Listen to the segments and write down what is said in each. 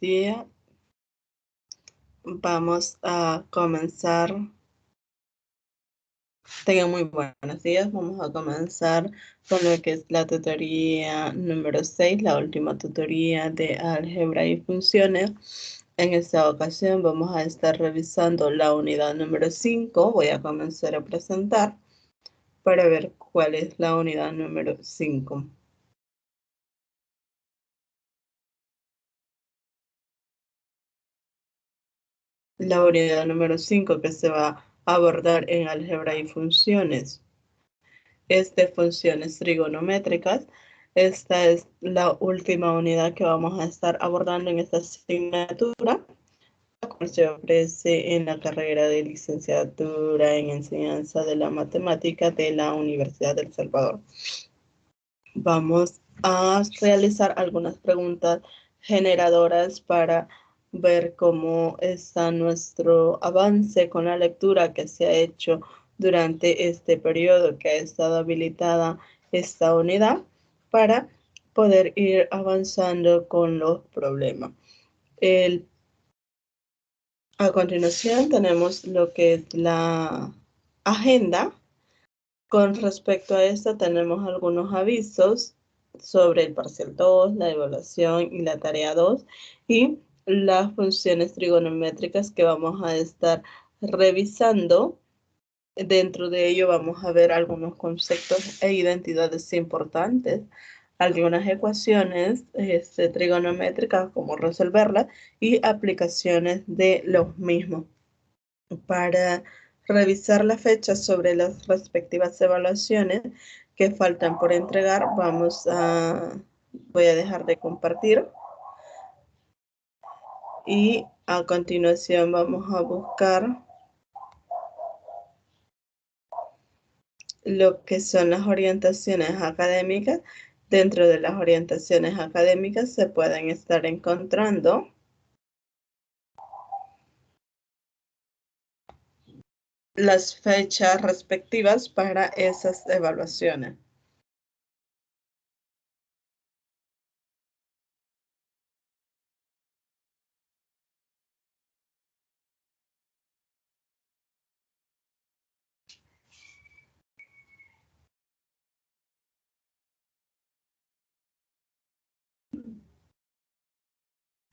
días. Vamos a comenzar. Tengan muy buenos días. Vamos a comenzar con lo que es la tutoría número 6, la última tutoría de álgebra y funciones. En esta ocasión vamos a estar revisando la unidad número 5. Voy a comenzar a presentar para ver cuál es la unidad número 5. La unidad número 5 que se va a abordar en álgebra y funciones es de funciones trigonométricas. Esta es la última unidad que vamos a estar abordando en esta asignatura, la cual se ofrece en la carrera de licenciatura en enseñanza de la matemática de la Universidad del Salvador. Vamos a realizar algunas preguntas generadoras para ver cómo está nuestro avance con la lectura que se ha hecho durante este periodo que ha estado habilitada esta unidad para poder ir avanzando con los problemas. A continuación tenemos lo que es la agenda. Con respecto a esto tenemos algunos avisos sobre el parcial 2, la evaluación y la tarea 2 y las funciones trigonométricas que vamos a estar revisando. Dentro de ello vamos a ver algunos conceptos e identidades importantes, algunas ecuaciones trigonométricas, cómo resolverlas y aplicaciones de los mismos. Para revisar la fecha sobre las respectivas evaluaciones que faltan por entregar, voy a dejar de compartir y a continuación vamos a buscar lo que son las orientaciones académicas. Dentro de las orientaciones académicas se pueden estar encontrando las fechas respectivas para esas evaluaciones.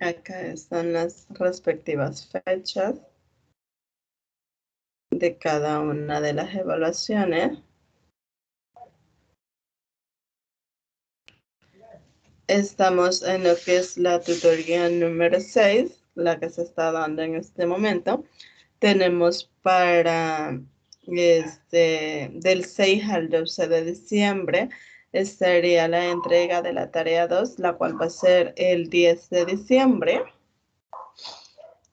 Acá están las respectivas fechas de cada una de las evaluaciones. Estamos en lo que es la tutoría número 6, la que se está dando en este momento. Tenemos para del 6 al 12 de diciembre estaría la entrega de la tarea 2, la cual va a ser el 10 de diciembre.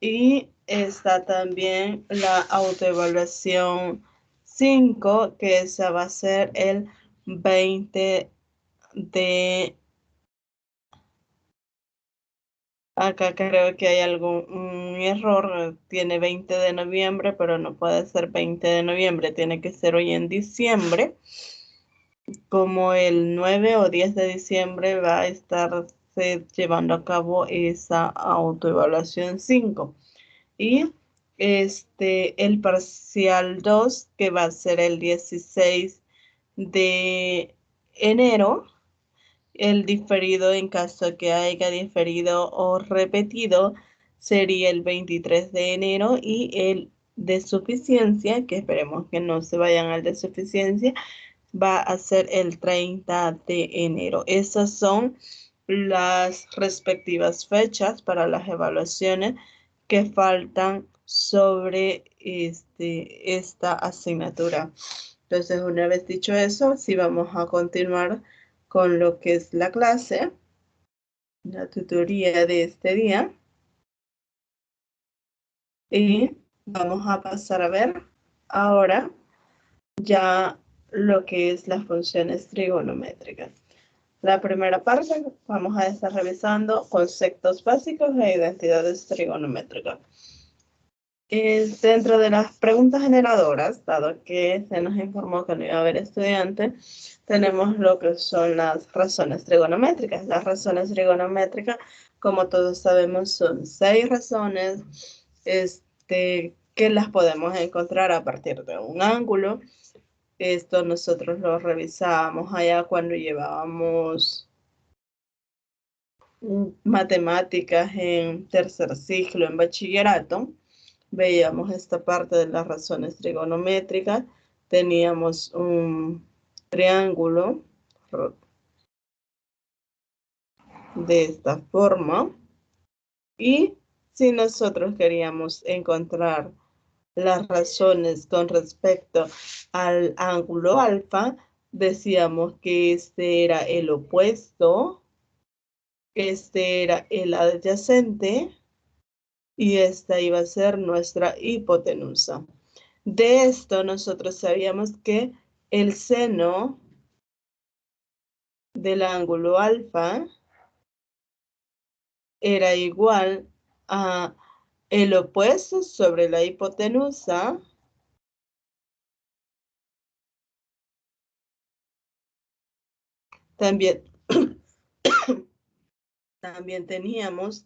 Y está también la autoevaluación 5, que esa va a ser el 20 de... Acá creo que hay algún error, tiene 20 de noviembre, pero no puede ser 20 de noviembre, tiene que ser hoy en diciembre. Como el 9 o 10 de diciembre va a estar llevando a cabo esa autoevaluación 5. Y el parcial 2, que va a ser el 16 de enero, el diferido, en caso que haya diferido o repetido, sería el 23 de enero y el de suficiencia, que esperemos que no se vayan al de suficiencia, va a ser el 30 de enero. Esas son las respectivas fechas para las evaluaciones que faltan sobre esta asignatura. Entonces, una vez dicho eso, sí vamos a continuar con lo que es la clase, la tutoría de este día. Y vamos a pasar a ver ahora ya lo que es las funciones trigonométricas. La primera parte vamos a estar revisando conceptos básicos e identidades trigonométricas. Dentro de las preguntas generadoras, dado que se nos informó que no iba a haber estudiantes, tenemos lo que son las razones trigonométricas. Las razones trigonométricas, como todos sabemos, son 6 razones que las podemos encontrar a partir de un ángulo. Esto nosotros lo revisábamos allá cuando llevábamos matemáticas en tercer ciclo en bachillerato. Veíamos esta parte de las razones trigonométricas. Teníamos un triángulo de esta forma. Y si nosotros queríamos encontrar las razones con respecto al ángulo alfa, decíamos que este era el opuesto, este era el adyacente y esta iba a ser nuestra hipotenusa. De esto nosotros sabíamos que el seno del ángulo alfa era igual a el opuesto sobre la hipotenusa también teníamos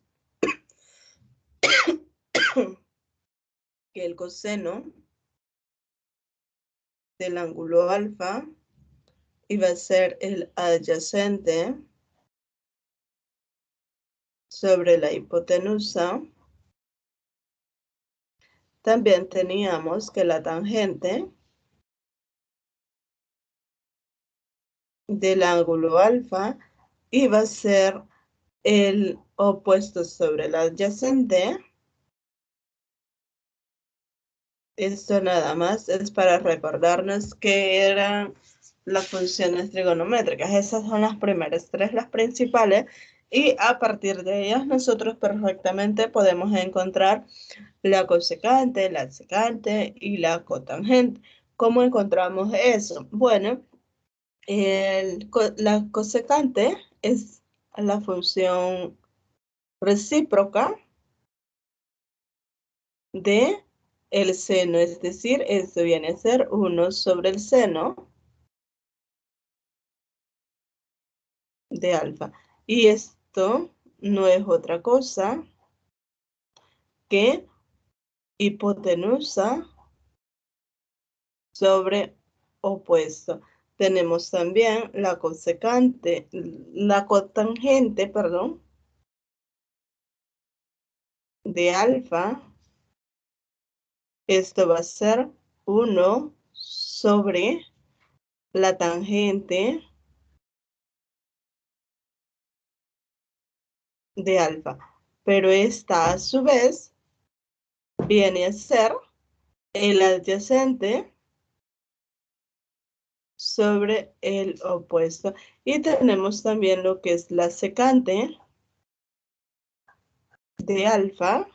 que el coseno del ángulo alfa iba a ser el adyacente sobre la hipotenusa. También teníamos que la tangente del ángulo alfa iba a ser el opuesto sobre el adyacente. Esto nada más es para recordarnos que eran las funciones trigonométricas. Esas son las primeras 3, las principales, y a partir de ellas nosotros perfectamente podemos encontrar la cosecante, la secante y la cotangente. ¿Cómo encontramos eso? Bueno, la cosecante es la función recíproca de el seno, es decir, esto viene a ser 1 sobre el seno de alfa. Y esto no es otra cosa que hipotenusa sobre opuesto. Tenemos también la cotangente, perdón, de alfa. Esto va a ser 1 sobre la tangente de alfa. Pero esta a su vez viene a ser el adyacente sobre el opuesto. Y tenemos también lo que es la secante de alfa.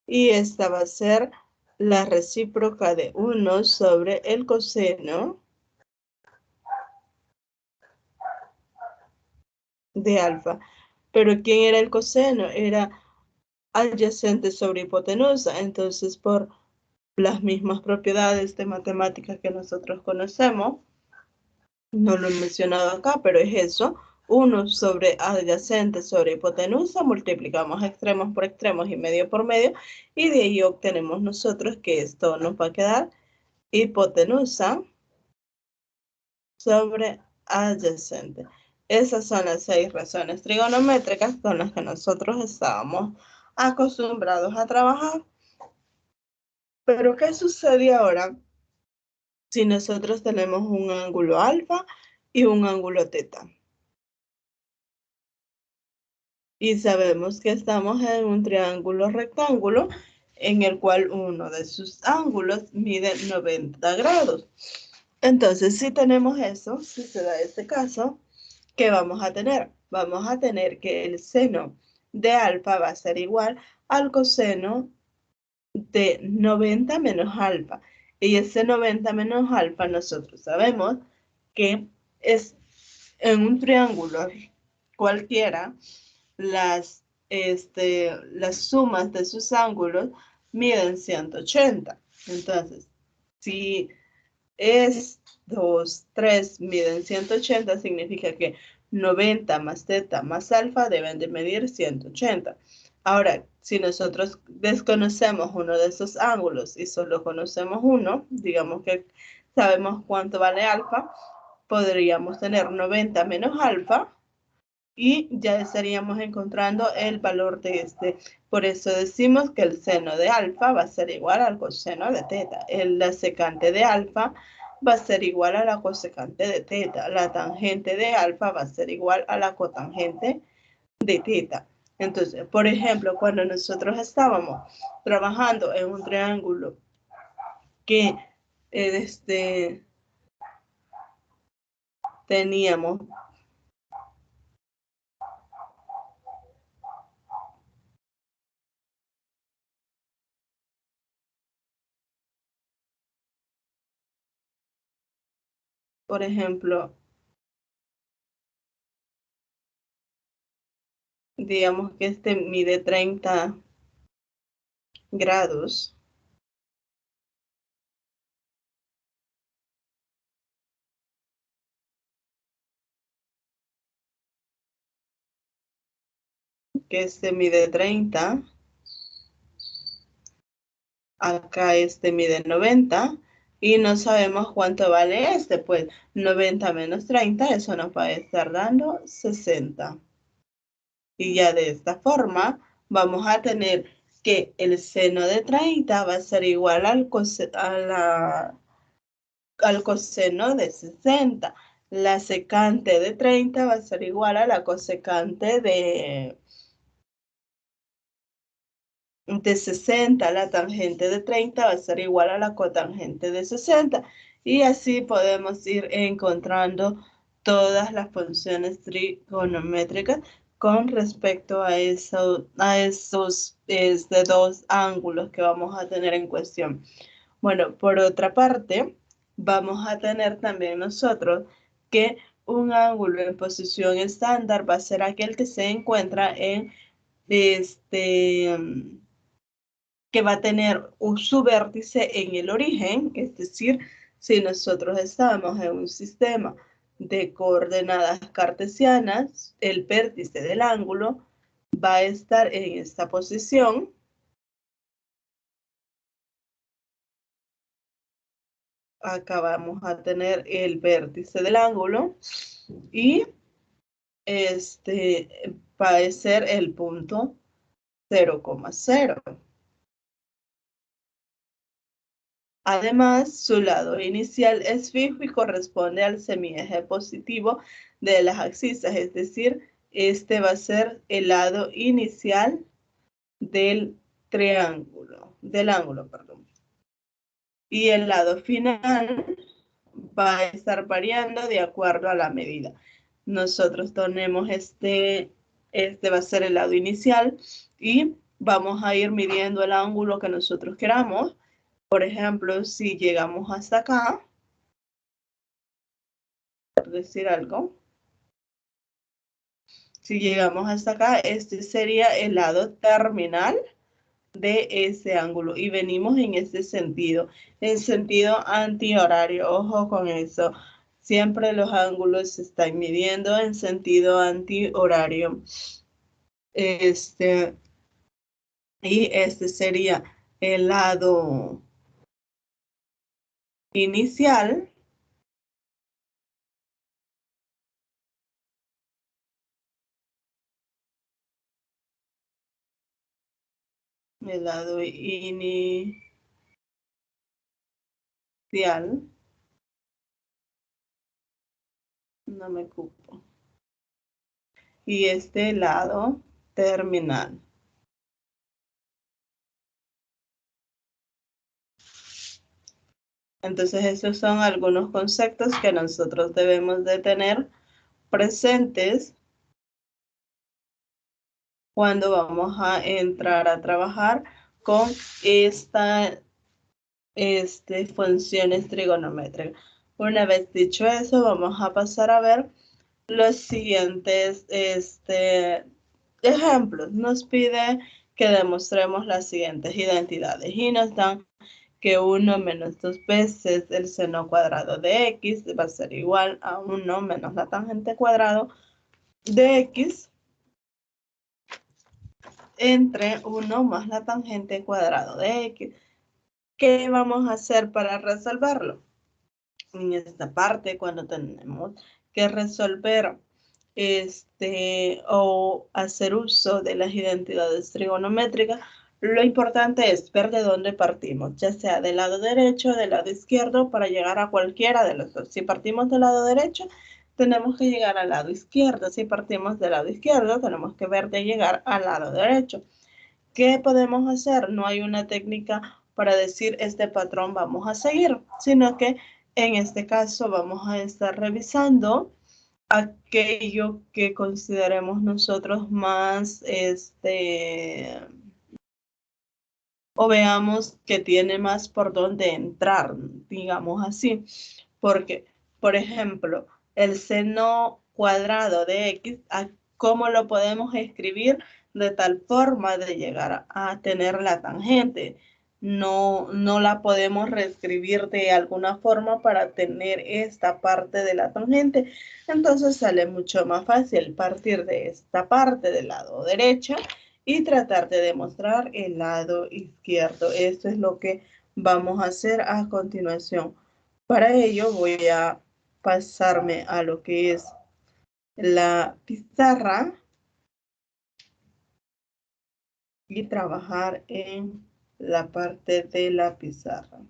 Y esta va a ser la recíproca de 1 sobre el coseno de alfa. Pero ¿quién era el coseno? Era adyacente sobre hipotenusa. Entonces, por las mismas propiedades de matemáticas que nosotros conocemos, no lo he mencionado acá, pero es eso, 1 sobre adyacente sobre hipotenusa, multiplicamos extremos por extremos y medio por medio, y de ahí obtenemos nosotros que esto nos va a quedar hipotenusa sobre adyacente. Esas son las 6 razones trigonométricas con las que nosotros estábamos acostumbrados a trabajar. Pero ¿qué sucede ahora si nosotros tenemos un ángulo alfa y un ángulo teta? Y sabemos que estamos en un triángulo rectángulo en el cual uno de sus ángulos mide 90 grados. Entonces, si tenemos eso, si se da este caso, ¿qué vamos a tener? Vamos a tener que el seno de alfa va a ser igual al coseno de 90 menos alfa. Y ese 90 menos alfa nosotros sabemos que es en un triángulo cualquiera, las sumas de sus ángulos miden 180. Entonces, si estos tres miden 180, significa que 90 más teta más alfa deben de medir 180. Ahora, si nosotros desconocemos uno de esos ángulos y solo conocemos uno, digamos que sabemos cuánto vale alfa, podríamos tener 90 menos alfa y ya estaríamos encontrando el valor de este. Por eso decimos que el seno de alfa va a ser igual al coseno de teta. La secante de alfa va a ser igual a la cosecante de teta. La tangente de alfa va a ser igual a la cotangente de teta. Entonces, por ejemplo, cuando nosotros estábamos trabajando en un triángulo que teníamos, por ejemplo, digamos que este mide 30 grados, que este mide 30, acá este mide 90 y no sabemos cuánto vale este, pues 90 menos 30, eso nos va a estar dando 60. Y ya de esta forma vamos a tener que el seno de 30 va a ser igual al coseno de 60. La secante de 30 va a ser igual a la cosecante de 60, la tangente de 30 va a ser igual a la cotangente de 60. Y así podemos ir encontrando todas las funciones trigonométricas con respecto a esos dos ángulos que vamos a tener en cuestión. Bueno, por otra parte, vamos a tener también nosotros que un ángulo en posición estándar va a ser aquel que se encuentra en que va a tener su vértice en el origen, es decir, si nosotros estamos en un sistema de coordenadas cartesianas, el vértice del ángulo va a estar en esta posición. Acá vamos a tener el vértice del ángulo y va a ser el punto 0,0. Además, su lado inicial es fijo y corresponde al semieje positivo de las abscisas, es decir, este va a ser el lado inicial del ángulo, perdón. Y el lado final va a estar variando de acuerdo a la medida. Nosotros tenemos este va a ser el lado inicial y vamos a ir midiendo el ángulo que nosotros queramos. Por ejemplo, si llegamos hasta acá, por decir algo, si llegamos hasta acá, este sería el lado terminal de ese ángulo y venimos en este sentido, en sentido antihorario. Ojo con eso. Siempre los ángulos se están midiendo en sentido antihorario. Y este sería el lado inicial. El lado inicial. No me ocupo. Y este lado terminal. Entonces, esos son algunos conceptos que nosotros debemos de tener presentes cuando vamos a entrar a trabajar con estas funciones trigonométricas. Una vez dicho eso, vamos a pasar a ver los siguientes ejemplos. Nos pide que demostremos las siguientes identidades y nos dan que 1 menos 2 veces el seno cuadrado de x va a ser igual a 1 menos la tangente cuadrado de x entre 1 más la tangente cuadrado de x. ¿Qué vamos a hacer para resolverlo? En esta parte, cuando tenemos que resolver o hacer uso de las identidades trigonométricas, lo importante es ver de dónde partimos, ya sea del lado derecho o del lado izquierdo, para llegar a cualquiera de los dos. Si partimos del lado derecho, tenemos que llegar al lado izquierdo. Si partimos del lado izquierdo, tenemos que ver de llegar al lado derecho. ¿Qué podemos hacer? No hay una técnica para decir este patrón vamos a seguir, sino que en este caso vamos a estar revisando aquello que consideremos nosotros más, o veamos que tiene más por dónde entrar, digamos así. Porque, por ejemplo, el seno cuadrado de x, ¿cómo lo podemos escribir de tal forma de llegar a tener la tangente? No la podemos reescribir de alguna forma para tener esta parte de la tangente. Entonces sale mucho más fácil partir de esta parte del lado derecho y tratar de demostrar el lado izquierdo. Esto es lo que vamos a hacer a continuación. Para ello voy a pasarme a lo que es la pizarra y trabajar en la parte de la pizarra.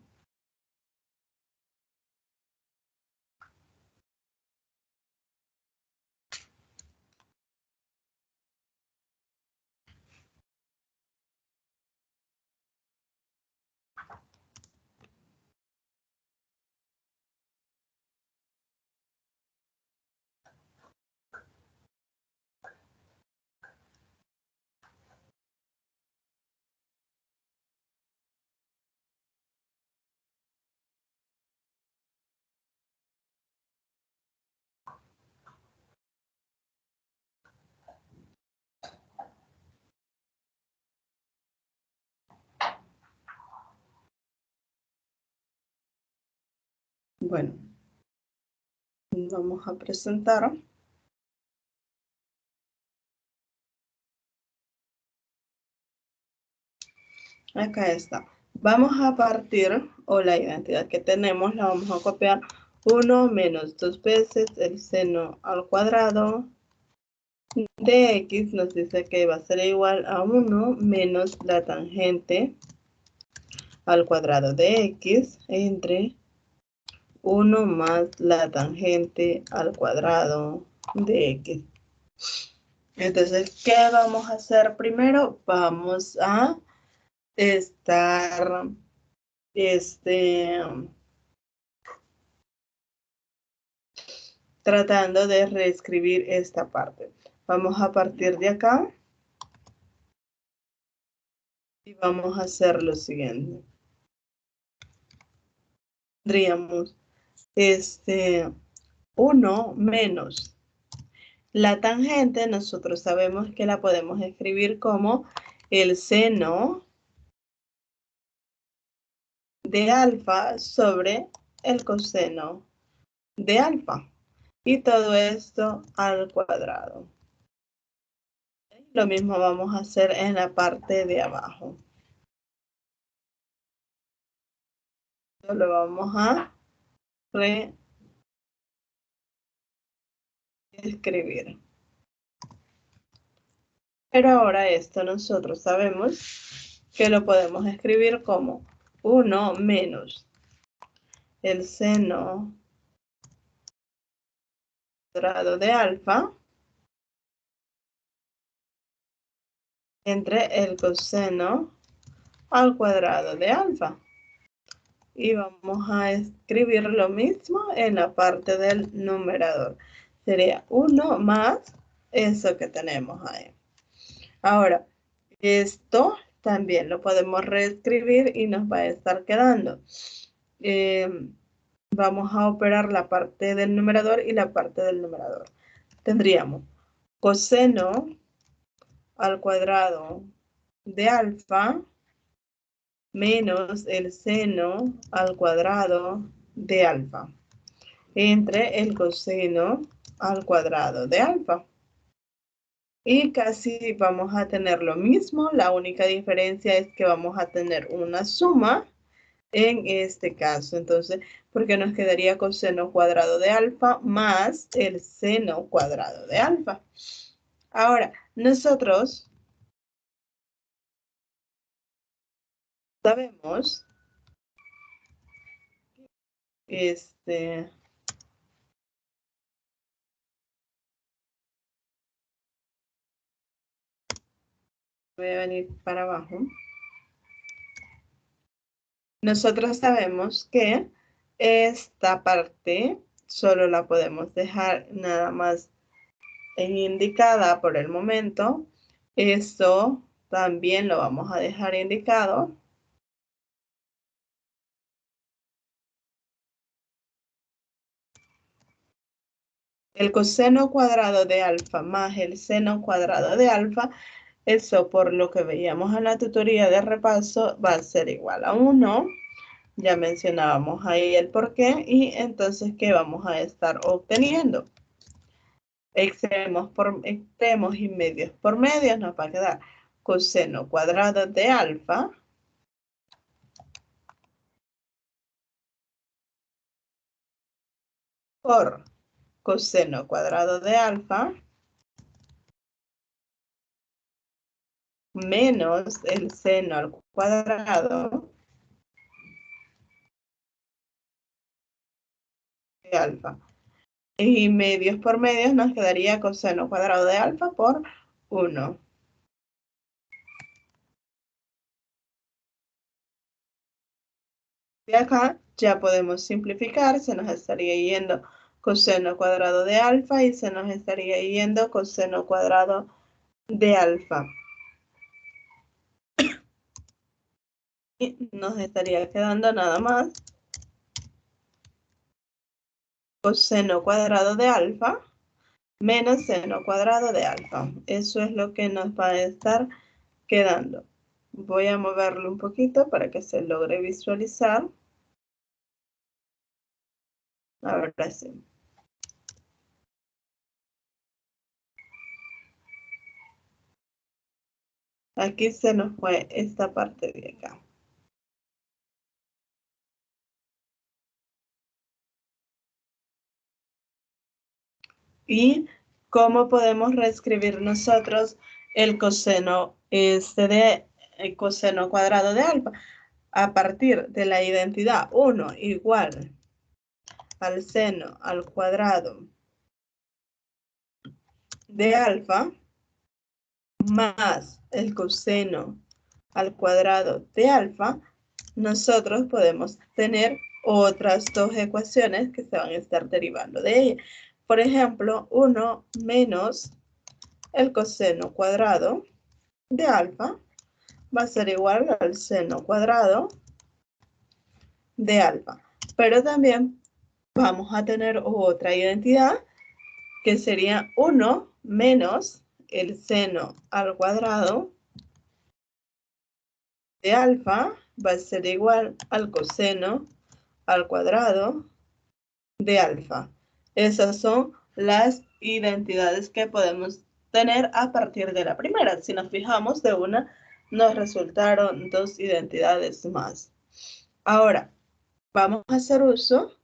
Bueno, vamos a presentar. Acá está. Vamos a partir, o la identidad que tenemos, la vamos a copiar. 1 menos 2 veces el seno al cuadrado de x, nos dice que va a ser igual a 1 menos la tangente al cuadrado de x entre 1 más la tangente al cuadrado de x. Entonces, ¿qué vamos a hacer primero? Vamos a estar tratando de reescribir esta parte. Vamos a partir de acá y vamos a hacer lo siguiente. Tendríamos 1 menos la tangente. Nosotros sabemos que la podemos escribir como el seno de alfa sobre el coseno de alfa. Y todo esto al cuadrado. Lo mismo vamos a hacer en la parte de abajo. Lo vamos a reescribir. Pero ahora esto nosotros sabemos que lo podemos escribir como 1 menos el seno cuadrado de alfa entre el coseno al cuadrado de alfa. Y vamos a escribir lo mismo en la parte del numerador. Sería 1 más eso que tenemos ahí. Ahora, esto también lo podemos reescribir y nos va a estar quedando. Vamos a operar la parte del numerador y la parte del numerador. Tendríamos coseno al cuadrado de alfa menos el seno al cuadrado de alfa entre el coseno al cuadrado de alfa. Y casi vamos a tener lo mismo, la única diferencia es que vamos a tener una suma en este caso. Entonces, porque nos quedaría coseno cuadrado de alfa más el seno cuadrado de alfa. Ahora, nosotros sabemos, voy a venir para abajo. Nosotros sabemos que esta parte solo la podemos dejar nada más indicada por el momento. Esto también lo vamos a dejar indicado. El coseno cuadrado de alfa más el seno cuadrado de alfa, eso por lo que veíamos en la tutoría de repaso, va a ser igual a 1. Ya mencionábamos ahí el porqué y entonces, ¿qué vamos a estar obteniendo? Extremos y medios por medios nos va a quedar coseno cuadrado de alfa por coseno cuadrado de alfa menos el seno al cuadrado de alfa. Y medios por medios nos quedaría coseno cuadrado de alfa por 1. De acá ya podemos simplificar, se nos estaría yendo coseno cuadrado de alfa y se nos estaría yendo coseno cuadrado de alfa. Y nos estaría quedando nada más coseno cuadrado de alfa menos seno cuadrado de alfa. Eso es lo que nos va a estar quedando. Voy a moverlo un poquito para que se logre visualizar. Ahora sí. Aquí se nos fue esta parte de acá. ¿Y cómo podemos reescribir nosotros el coseno de el coseno cuadrado de alfa? A partir de la identidad 1 igual al seno al cuadrado de alfa más el coseno al cuadrado de alfa, nosotros podemos tener otras dos ecuaciones que se van a estar derivando de ella. Por ejemplo, 1 menos el coseno cuadrado de alfa va a ser igual al seno cuadrado de alfa. Pero también vamos a tener otra identidad que sería 1 menos el seno al cuadrado de alfa va a ser igual al coseno al cuadrado de alfa. Esas son las identidades que podemos tener a partir de la primera. Si nos fijamos, de una nos resultaron dos identidades más. Ahora, vamos a hacer uso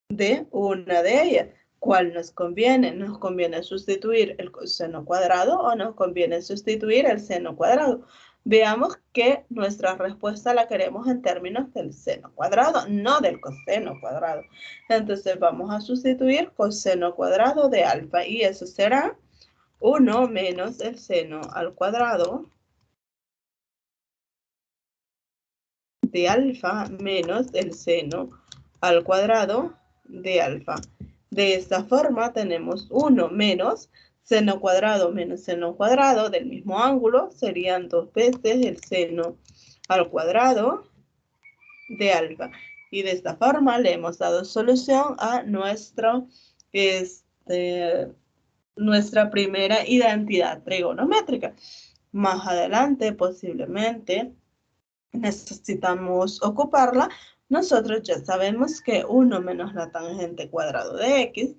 de una de ellas. ¿Cuál nos conviene? ¿Nos conviene sustituir el coseno cuadrado o nos conviene sustituir el seno cuadrado? Veamos que nuestra respuesta la queremos en términos del seno cuadrado, no del coseno cuadrado. Entonces vamos a sustituir coseno cuadrado de alfa y eso será 1 menos el seno al cuadrado de alfa menos el seno al cuadrado de alfa. De esta forma tenemos 1 menos seno cuadrado menos seno cuadrado del mismo ángulo. Serían 2 veces el seno al cuadrado de alfa. Y de esta forma le hemos dado solución a nuestra primera identidad trigonométrica. Más adelante, posiblemente, necesitamos ocuparla, nosotros ya sabemos que 1 menos la tangente cuadrado de x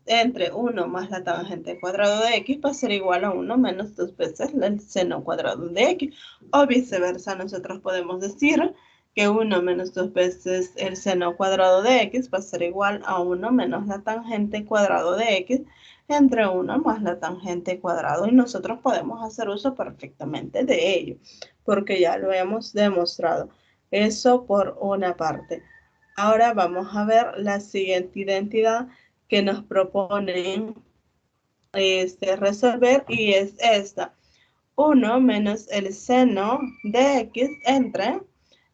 entre 1 más la tangente cuadrado de x va a ser igual a 1 menos 2 veces el seno cuadrado de x. O viceversa, nosotros podemos decir que 1 menos 2 veces el seno cuadrado de x va a ser igual a 1 menos la tangente cuadrado de x entre 1 más la tangente cuadrado. Y nosotros podemos hacer uso perfectamente de ello, porque ya lo hemos demostrado. Eso por una parte. Ahora vamos a ver la siguiente identidad que nos proponen resolver, y es esta. 1 menos el seno de x entre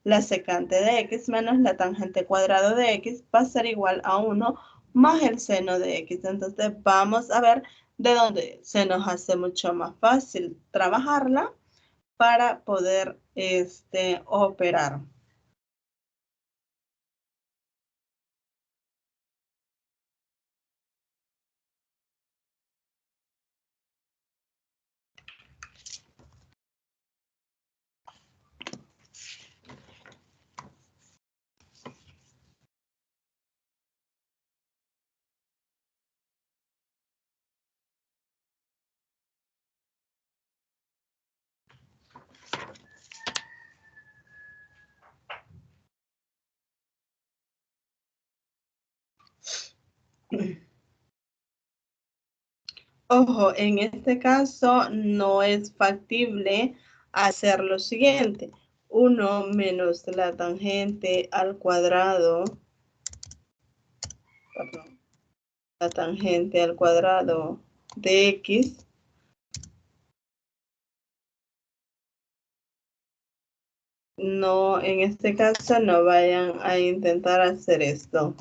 la secante de x menos la tangente cuadrado de x va a ser igual a 1 más el seno de x. Entonces vamos a ver de dónde se nos hace mucho más fácil trabajarla para poder operar. Ojo, en este caso no es factible hacer lo siguiente. 1 menos la tangente al cuadrado, perdón, la tangente al cuadrado de x no, en este caso no vayan a intentar hacer esto.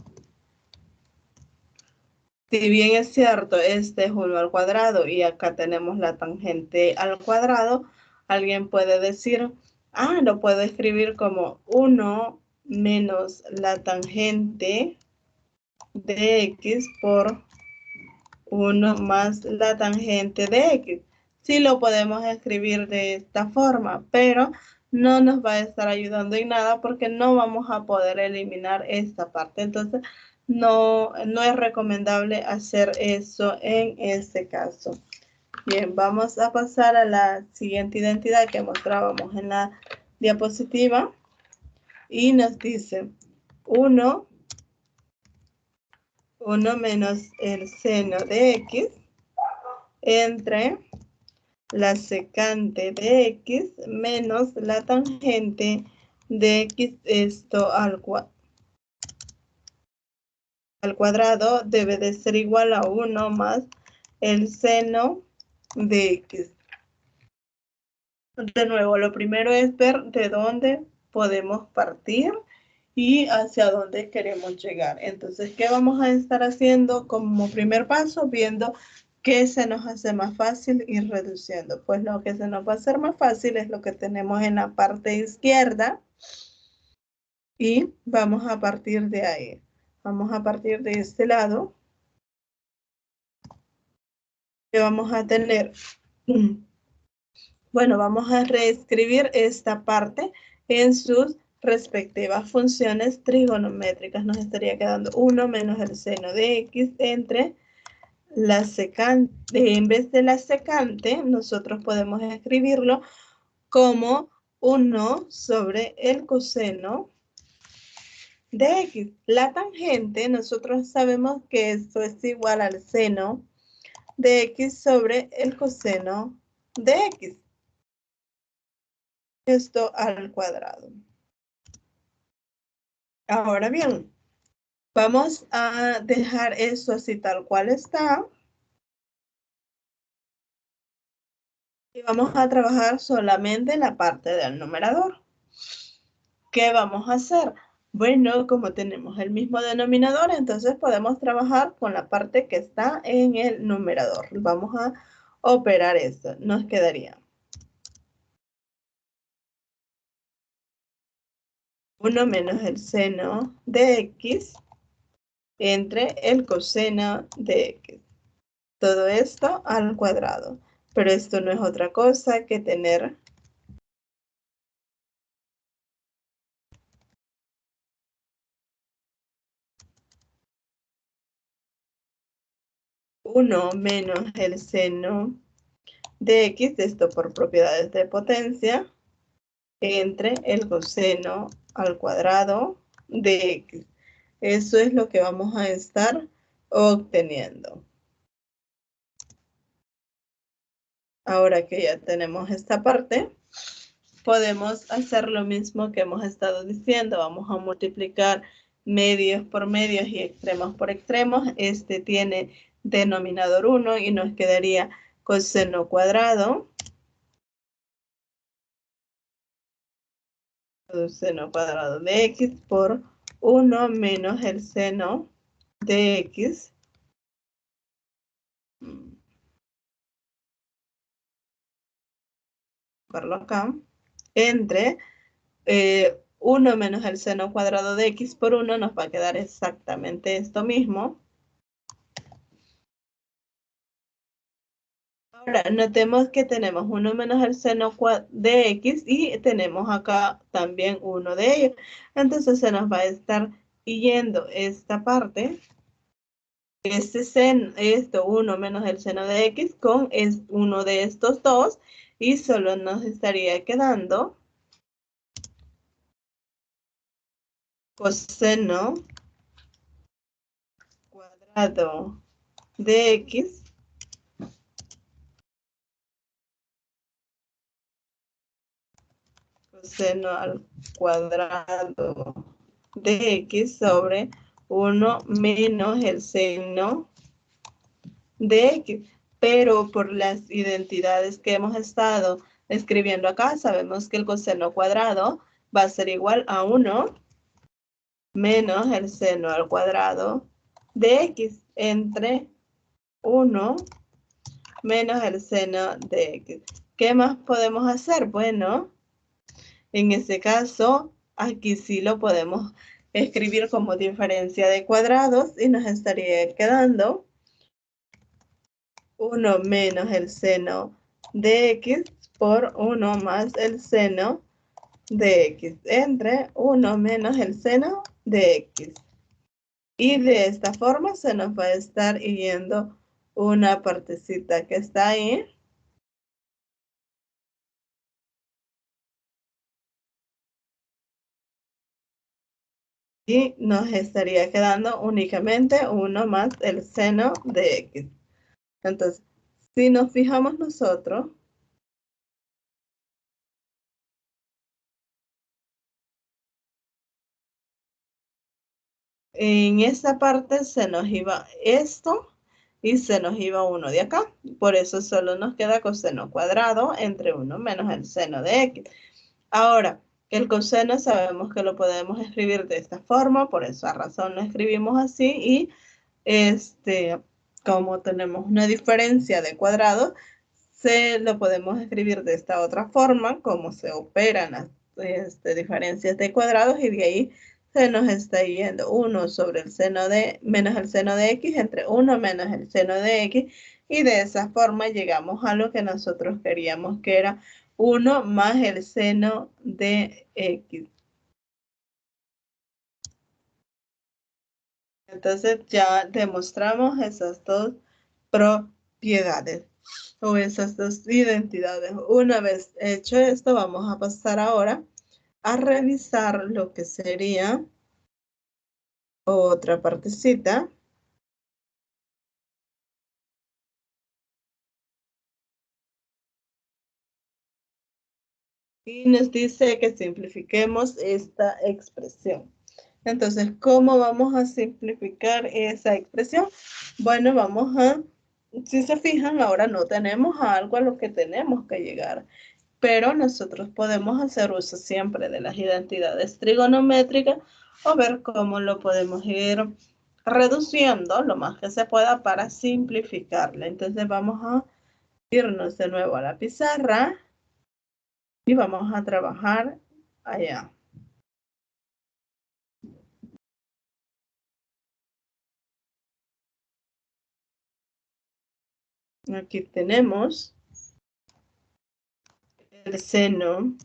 Si bien es cierto, este es 1 al cuadrado y acá tenemos la tangente al cuadrado, alguien puede decir, lo puedo escribir como 1 menos la tangente de x por 1 más la tangente de x. Sí lo podemos escribir de esta forma, pero no nos va a estar ayudando en nada porque no vamos a poder eliminar esta parte. Entonces, no es recomendable hacer eso en este caso. Bien, vamos a pasar a la siguiente identidad que mostrábamos en la diapositiva. Y nos dice 1 menos el seno de x entre la secante de x menos la tangente de x, esto al cuadrado debe de ser igual a 1 más el seno de x. De nuevo, lo primero es ver de dónde podemos partir y hacia dónde queremos llegar. Entonces, ¿qué vamos a estar haciendo como primer paso? Viendo qué se nos hace más fácil ir reduciendo. Pues lo que se nos va a hacer más fácil es lo que tenemos en la parte izquierda y vamos a partir de ahí. Vamos a partir de este lado que vamos a tener. Bueno, vamos a reescribir esta parte en sus respectivas funciones trigonométricas. Nos estaría quedando 1 menos el seno de x entre la secante. En vez de la secante, nosotros podemos escribirlo como 1 sobre el coseno de x. La tangente, nosotros sabemos que esto es igual al seno de x sobre el coseno de x. Esto al cuadrado. Ahora bien, vamos a dejar eso así tal cual está. Y vamos a trabajar solamente en la parte del numerador. ¿Qué vamos a hacer? Bueno, como tenemos el mismo denominador, entonces podemos trabajar con la parte que está en el numerador. Vamos a operar esto. Nos quedaría 1 menos el seno de x entre el coseno de x. Todo esto al cuadrado. Pero esto no es otra cosa que tener 1 menos el seno de x, esto por propiedades de potencia, entre el coseno al cuadrado de x. Eso es lo que vamos a estar obteniendo. Ahora que ya tenemos esta parte, podemos hacer lo mismo que hemos estado diciendo. Vamos a multiplicar medios por medios y extremos por extremos. Este tiene denominador 1 y nos quedaría coseno cuadrado. Seno cuadrado de x por 1 menos el seno de x. Verlo acá. Entre 1 menos el seno cuadrado de x por 1 nos va a quedar exactamente esto mismo. Ahora, notemos que tenemos 1 menos el seno de x y tenemos acá también uno de ellos. Entonces se nos va a estar yendo esta parte, esto 1 menos el seno de x con uno de estos dos y solo nos estaría quedando coseno cuadrado de x coseno al cuadrado de x sobre 1 menos el seno de x. Pero por las identidades que hemos estado escribiendo acá, sabemos que el coseno cuadrado va a ser igual a 1 menos el seno al cuadrado de x entre 1 menos el seno de x. ¿Qué más podemos hacer? Bueno, en este caso, aquí sí lo podemos escribir como diferencia de cuadrados y nos estaría quedando 1 menos el seno de x por 1 más el seno de x entre 1 menos el seno de x. Y de esta forma se nos va a estar yendo una partecita que está ahí. Y nos estaría quedando únicamente 1 más el seno de x. Entonces, si nos fijamos nosotros, en esta parte se nos iba esto y se nos iba uno de acá. Por eso solo nos queda coseno cuadrado entre 1 menos el seno de x. Ahora, el coseno sabemos que lo podemos escribir de esta forma, por esa razón lo escribimos así y como tenemos una diferencia de cuadrados, se lo podemos escribir de esta otra forma, como se operan las diferencias de cuadrados y de ahí se nos está yendo 1 sobre el seno de menos el seno de x entre 1 menos el seno de x y de esa forma llegamos a lo que nosotros queríamos que era 1 más el seno de x. Entonces ya demostramos esas dos propiedades o esas dos identidades. Una vez hecho esto, vamos a pasar ahora a revisar lo que sería otra partecita. Y nos dice que simplifiquemos esta expresión. Entonces, ¿cómo vamos a simplificar esa expresión? Bueno, si se fijan, ahora no tenemos algo a lo que tenemos que llegar. Pero nosotros podemos hacer uso siempre de las identidades trigonométricas o ver cómo lo podemos ir reduciendo lo más que se pueda para simplificarla. Entonces vamos a irnos de nuevo a la pizarra y vamos a trabajar allá. Aquí tenemos el seno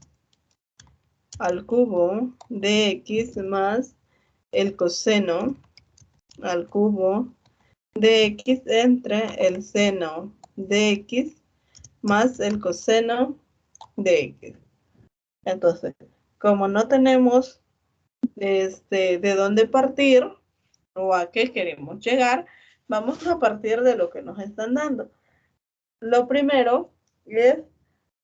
al cubo de x más el coseno al cubo de x entre el seno de x más el coseno de x. Entonces, como no tenemos de dónde partir o a qué queremos llegar, vamos a partir de lo que nos están dando. Lo primero es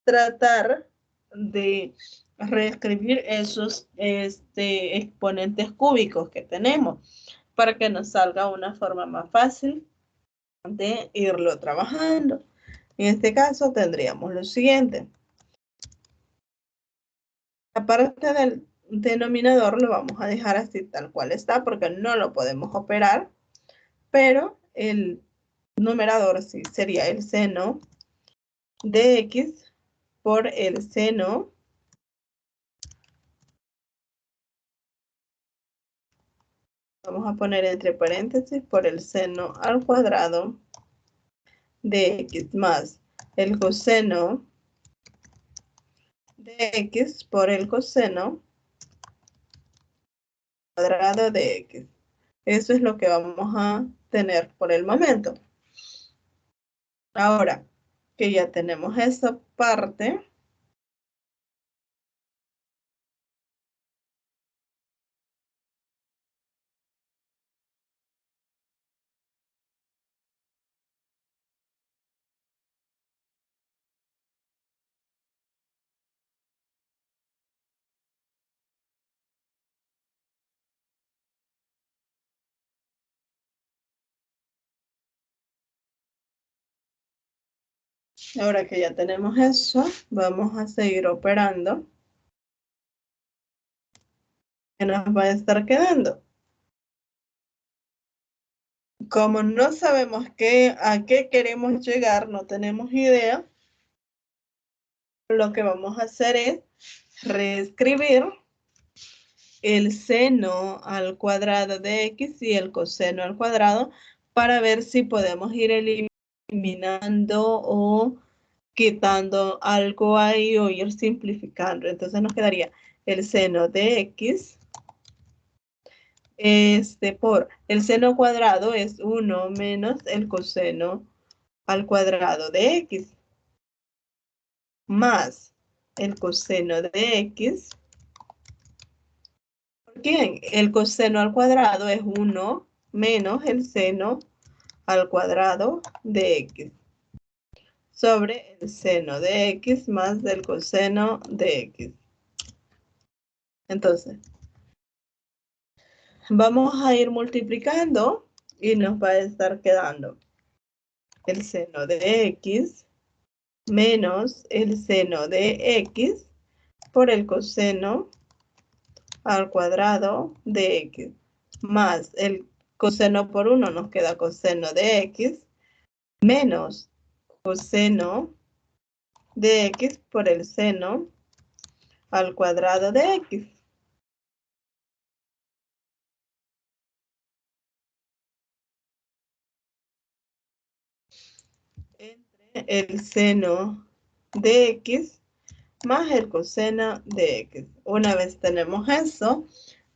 tratar de reescribir esos exponentes cúbicos que tenemos para que nos salga una forma más fácil de irlo trabajando. En este caso tendríamos lo siguiente. La parte del denominador lo vamos a dejar así tal cual está porque no lo podemos operar, pero el numerador sí sería el seno de x por el seno vamos a poner entre paréntesis por el seno al cuadrado de x más el coseno de x por el coseno cuadrado de x. Eso es lo que vamos a tener por el momento. Ahora que ya tenemos esa parte, ahora que ya tenemos eso, vamos a seguir operando. ¿Qué nos va a estar quedando? Como no sabemos a qué queremos llegar, no tenemos idea, lo que vamos a hacer es reescribir el seno al cuadrado de x y el coseno al cuadrado para ver si podemos ir eliminando o quitando algo ahí o ir simplificando. Entonces nos quedaría el seno de x por el seno cuadrado es 1 menos el coseno al cuadrado de x más el coseno de x. Bien, el coseno al cuadrado es 1 menos el seno al cuadrado de x sobre el seno de x más del coseno de x. Entonces, vamos a ir multiplicando y nos va a estar quedando el seno de x menos el seno de x por el coseno al cuadrado de x más el coseno por 1 nos queda coseno de x menos coseno de x por el seno al cuadrado de x. Entre el seno de x más el coseno de x. Una vez tenemos eso,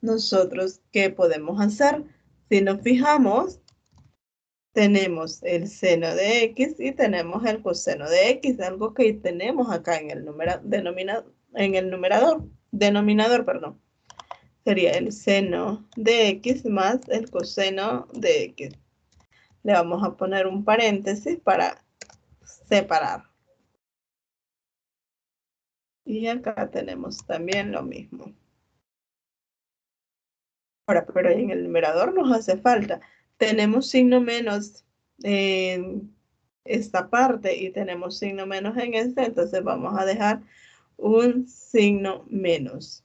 nosotros, ¿qué podemos hacer? Si nos fijamos, tenemos el seno de x y tenemos el coseno de x, algo que tenemos acá en el denominador, perdón. Sería el seno de x más el coseno de x. Le vamos a poner un paréntesis para separar. Y acá tenemos también lo mismo. Ahora, pero en el numerador nos hace falta. Tenemos signo menos en esta parte y tenemos signo menos en esta, entonces vamos a dejar un signo menos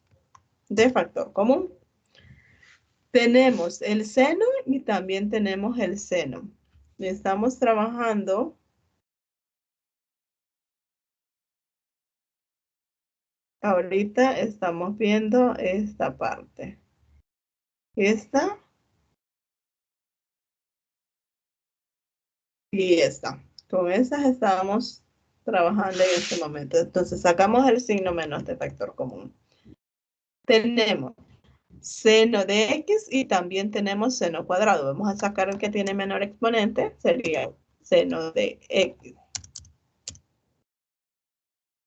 de factor común. Tenemos el seno y también tenemos el seno. Estamos trabajando ahorita estamos viendo esta parte. Esta y esta. Con esas estábamos trabajando en este momento. Entonces sacamos el signo menos de factor común. Tenemos seno de x y también tenemos seno cuadrado. Vamos a sacar el que tiene menor exponente, sería seno de x.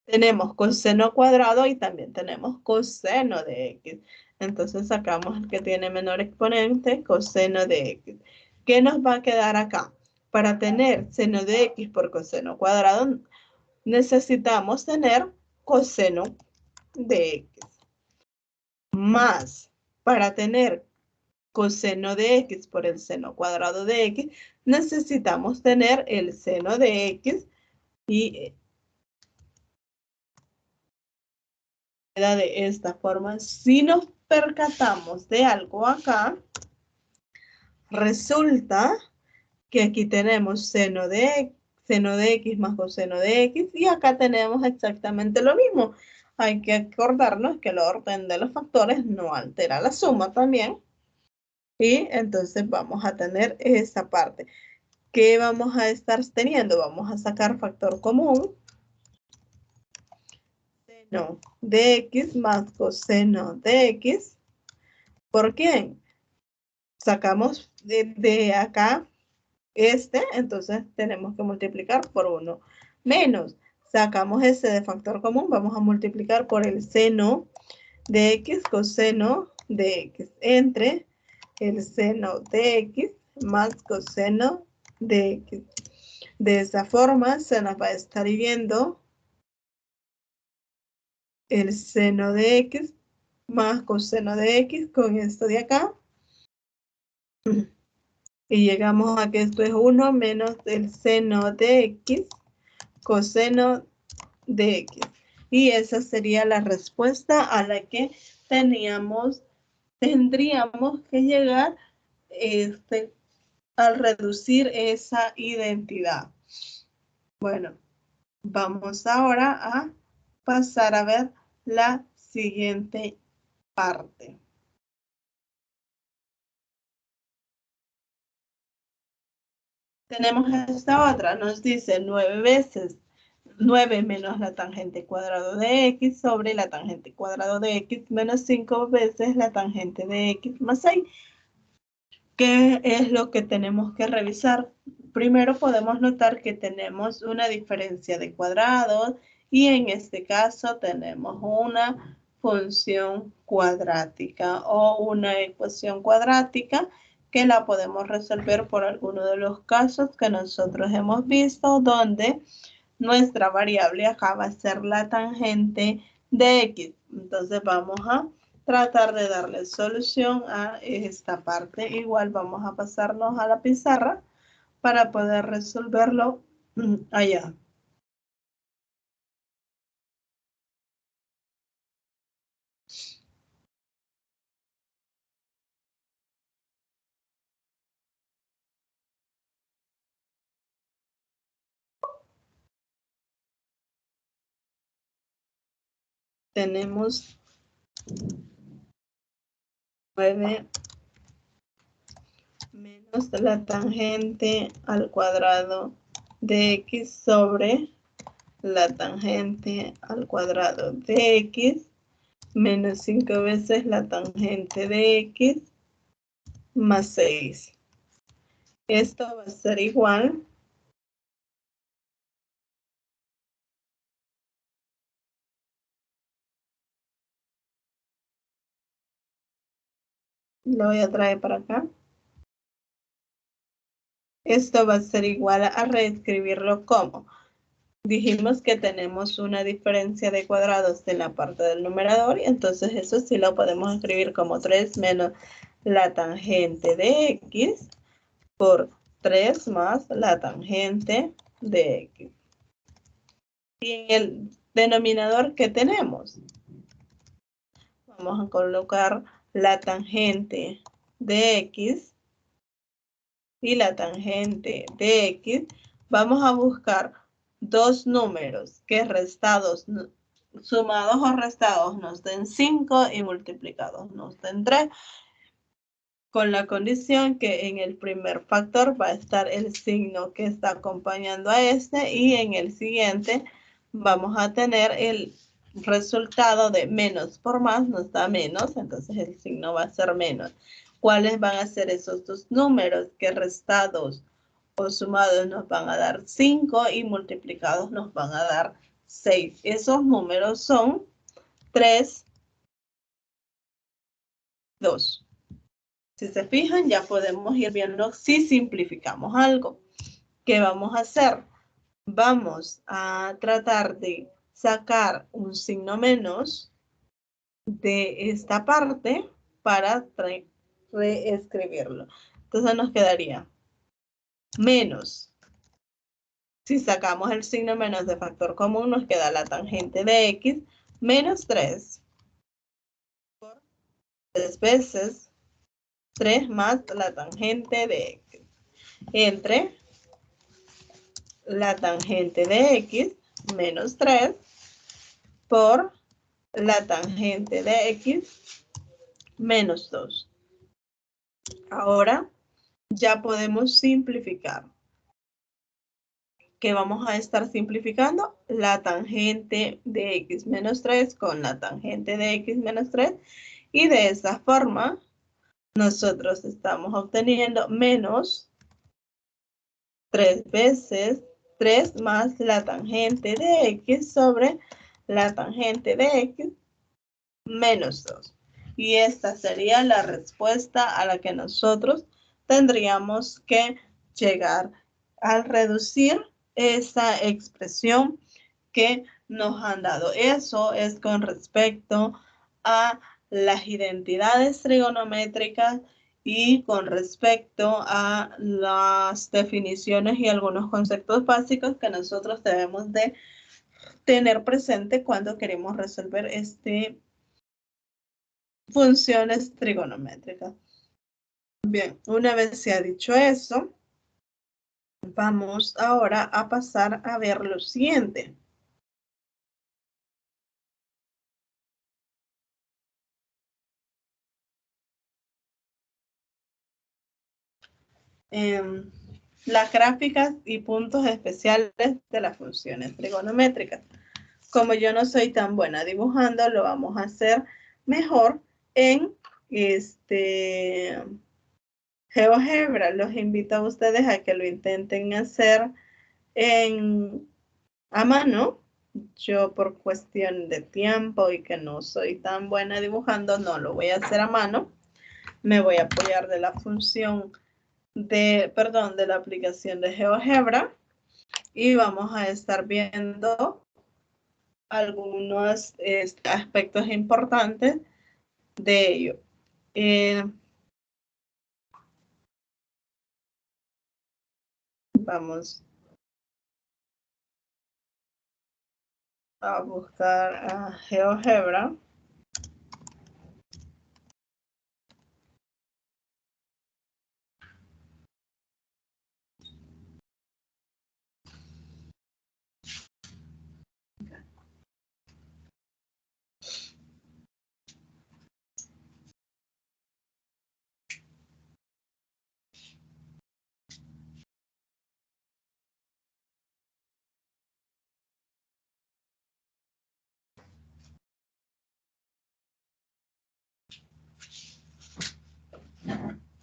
Tenemos coseno cuadrado y también tenemos coseno de x. Entonces sacamos el que tiene menor exponente, coseno de x. ¿Qué nos va a quedar acá? Para tener seno de x por coseno cuadrado, necesitamos tener coseno de x. Más, para tener coseno de x por el seno cuadrado de x, necesitamos tener el seno de x y queda de esta forma. Si nos percatamos de algo acá, resulta que aquí tenemos seno de x más coseno de x y acá tenemos exactamente lo mismo. Hay que acordarnos que el orden de los factores no altera la suma también. Y entonces vamos a tener esta parte. ¿Qué vamos a estar teniendo? Vamos a sacar factor común. Seno de x más coseno de x. ¿Por qué? Sacamos de acá entonces tenemos que multiplicar por 1. Menos, sacamos ese de factor común, vamos a multiplicar por el seno de x, coseno de x, entre el seno de x más coseno de x. De esa forma se nos va a estar yendo el seno de x más coseno de x con esto de acá. Y llegamos a que esto es 1 menos el seno de x coseno de x. Y esa sería la respuesta a la que tendríamos que llegar al reducir esa identidad. Bueno, vamos ahora a pasar a ver la siguiente parte. Tenemos esta otra, nos dice 9 veces 9 menos la tangente cuadrado de x sobre la tangente cuadrado de x menos 5 veces la tangente de x más 6. ¿Qué es lo que tenemos que revisar? Primero podemos notar que tenemos una diferencia de cuadrados y en este caso tenemos una función cuadrática o una ecuación cuadrática que la podemos resolver por alguno de los casos que nosotros hemos visto donde nuestra variable acá va a ser la tangente de x. Entonces vamos a tratar de darle solución a esta parte. Igual vamos a pasarnos a la pizarra para poder resolverlo allá. Tenemos 9 menos la tangente al cuadrado de x sobre la tangente al cuadrado de x menos 5 veces la tangente de x más 6. Esto va a ser igual . Lo voy a traer para acá. Esto va a ser igual a reescribirlo como. Dijimos que tenemos una diferencia de cuadrados en la parte del numerador, y entonces eso sí lo podemos escribir como 3 menos la tangente de x por 3 más la tangente de x. Y en el denominador, ¿qué tenemos? Vamos a colocar la tangente de x y la tangente de x. Vamos a buscar dos números que restados, sumados o restados nos den 5 y multiplicados nos den 3, con la condición que en el primer factor va a estar el signo que está acompañando a este y en el siguiente vamos a tener el resultado de menos por más nos da menos, entonces el signo va a ser menos. ¿Cuáles van a ser esos dos números que restados o sumados nos van a dar 5 y multiplicados nos van a dar 6? Esos números son 3, 2. Si se fijan, ya podemos ir viendo si simplificamos algo. ¿Qué vamos a hacer? Vamos a tratar de sacar un signo menos de esta parte para reescribirlo. Entonces nos quedaría menos. Si sacamos el signo menos de factor común, nos queda la tangente de x menos 3 por 3 veces 3 más la tangente de x entre la tangente de x menos 3 por la tangente de x menos 2. Ahora ya podemos simplificar. ¿Qué vamos a estar simplificando? La tangente de x menos 3 con la tangente de x menos 3. Y de esa forma, nosotros estamos obteniendo menos 3 veces 3 más la tangente de x sobre la tangente de x menos 2. Y esta sería la respuesta a la que nosotros tendríamos que llegar al reducir esa expresión que nos han dado. Eso es con respecto a las identidades trigonométricas y con respecto a las definiciones y algunos conceptos básicos que nosotros debemos de tener presente cuando queremos resolver funciones trigonométricas. Bien, una vez se ha dicho eso, vamos ahora a pasar a ver lo siguiente. Las gráficas y puntos especiales de las funciones trigonométricas. Como yo no soy tan buena dibujando, lo vamos a hacer mejor en GeoGebra. Los invito a ustedes a que lo intenten hacer a mano. Yo por cuestión de tiempo y que no soy tan buena dibujando, no lo voy a hacer a mano. Me voy a apoyar de la función de la aplicación de GeoGebra y vamos a estar viendo algunos aspectos importantes de ello. Vamos a buscar a GeoGebra.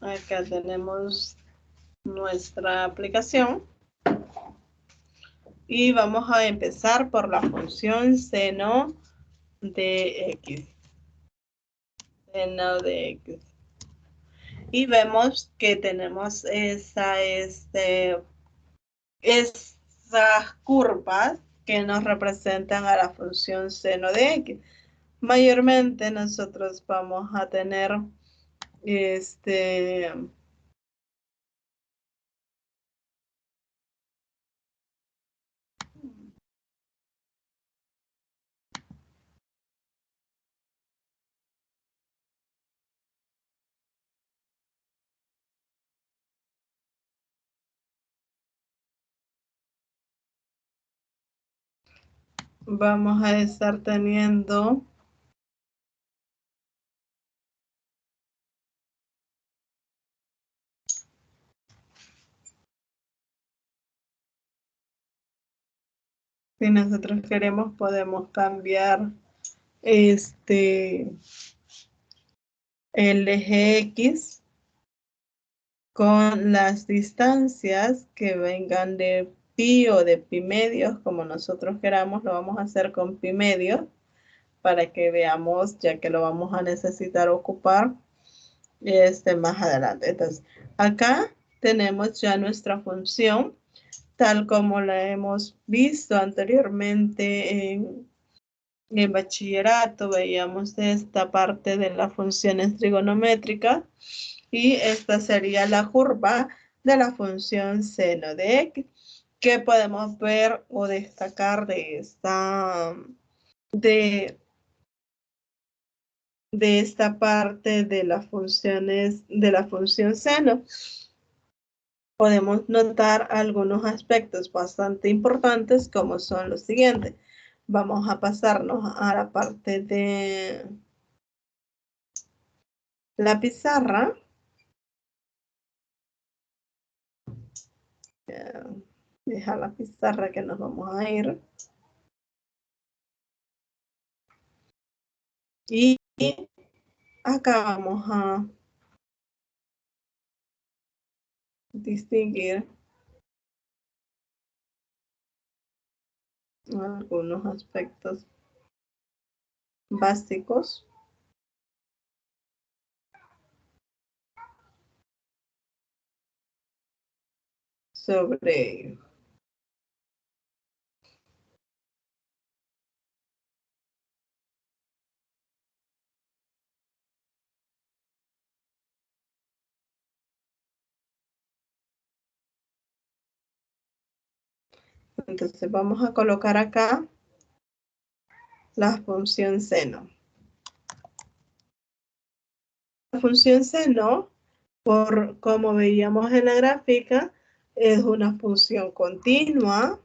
Acá tenemos nuestra aplicación y vamos a empezar por la función seno de x. Seno de x. Y vemos que tenemos esas curvas que nos representan a la función seno de x. Mayormente nosotros vamos a tener vamos a estar teniendo Si nosotros queremos, podemos cambiar el eje X con las distancias que vengan de pi o de pi medios, como nosotros queramos. Lo vamos a hacer con pi medios para que veamos, ya que lo vamos a necesitar ocupar más adelante. Entonces, acá tenemos ya nuestra función, tal como la hemos visto anteriormente en bachillerato. Veíamos esta parte de las funciones trigonométricas y esta sería la curva de la función seno de x, que podemos ver o destacar de esta parte de las funciones de la función seno. Podemos notar algunos aspectos bastante importantes, como son los siguientes. Vamos a pasarnos a la parte de la pizarra. Deja la pizarra que nos vamos a ir. Y acá vamos a distinguir algunos aspectos básicos sobre Entonces vamos a colocar acá la función seno. La función seno, por como veíamos en la gráfica, es una función continua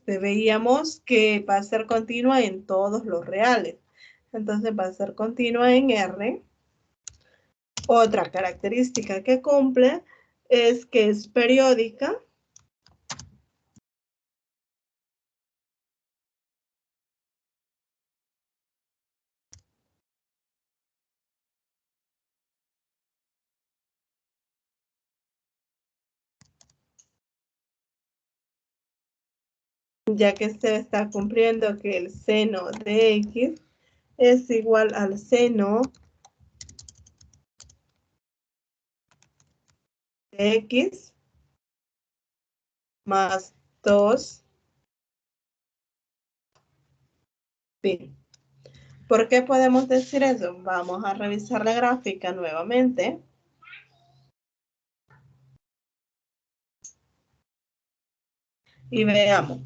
veíamos que va a ser continua en todos los reales. Entonces va a ser continua en R. Otra característica que cumple es que es periódica. Ya que se está cumpliendo que el seno de X es igual al seno de X más 2 pi. ¿Por qué podemos decir eso? Vamos a revisar la gráfica nuevamente. Y veamos,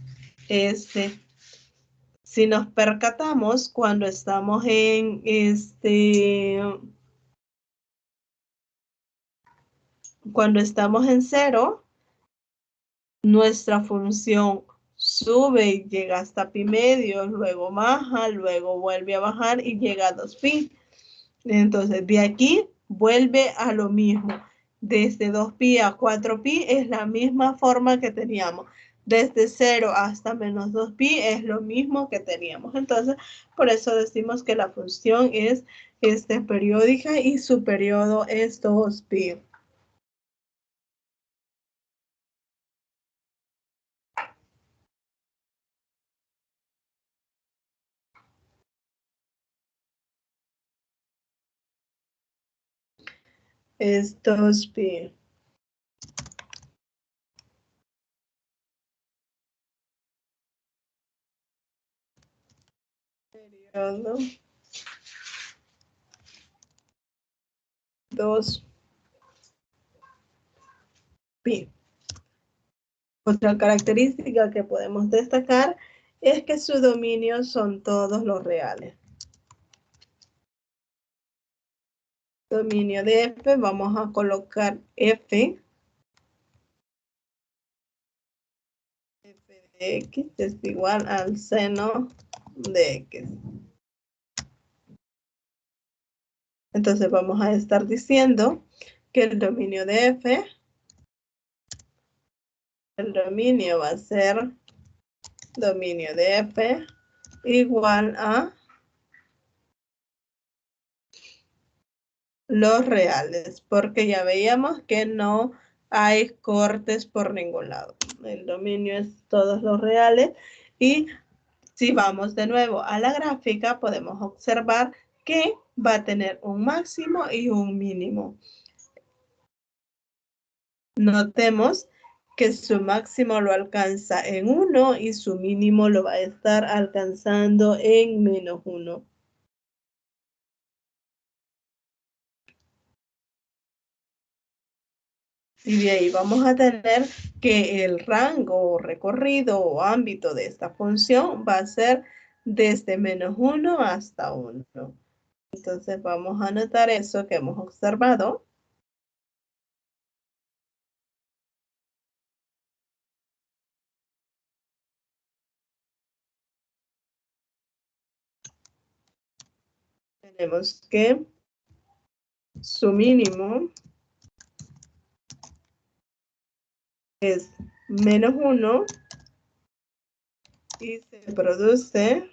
si nos percatamos cuando estamos en cero, nuestra función sube y llega hasta pi medios, luego baja, luego vuelve a bajar y llega a 2pi. Entonces, de aquí vuelve a lo mismo. Desde 2pi a 4pi es la misma forma que teníamos. Desde 0 hasta menos 2pi es lo mismo que teníamos. Entonces, por eso decimos que la función es periódica y su periodo es 2pi. Es 2pi. Periodo 2pi. Otra característica que podemos destacar es que su dominio son todos los reales. Dominio de f, vamos a colocar f de x es igual al seno de x. Entonces vamos a estar diciendo que el dominio de F, el dominio va a ser dominio de F igual a los reales, porque ya veíamos que no hay cortes por ningún lado. El dominio es todos los reales y si vamos de nuevo a la gráfica podemos observar que va a tener un máximo y un mínimo. Notemos que su máximo lo alcanza en 1 y su mínimo lo va a estar alcanzando en -1. Y de ahí vamos a tener que el rango o recorrido o ámbito de esta función va a ser desde -1 hasta 1. Entonces vamos a anotar eso que hemos observado. Tenemos que su mínimo es -1 y se produce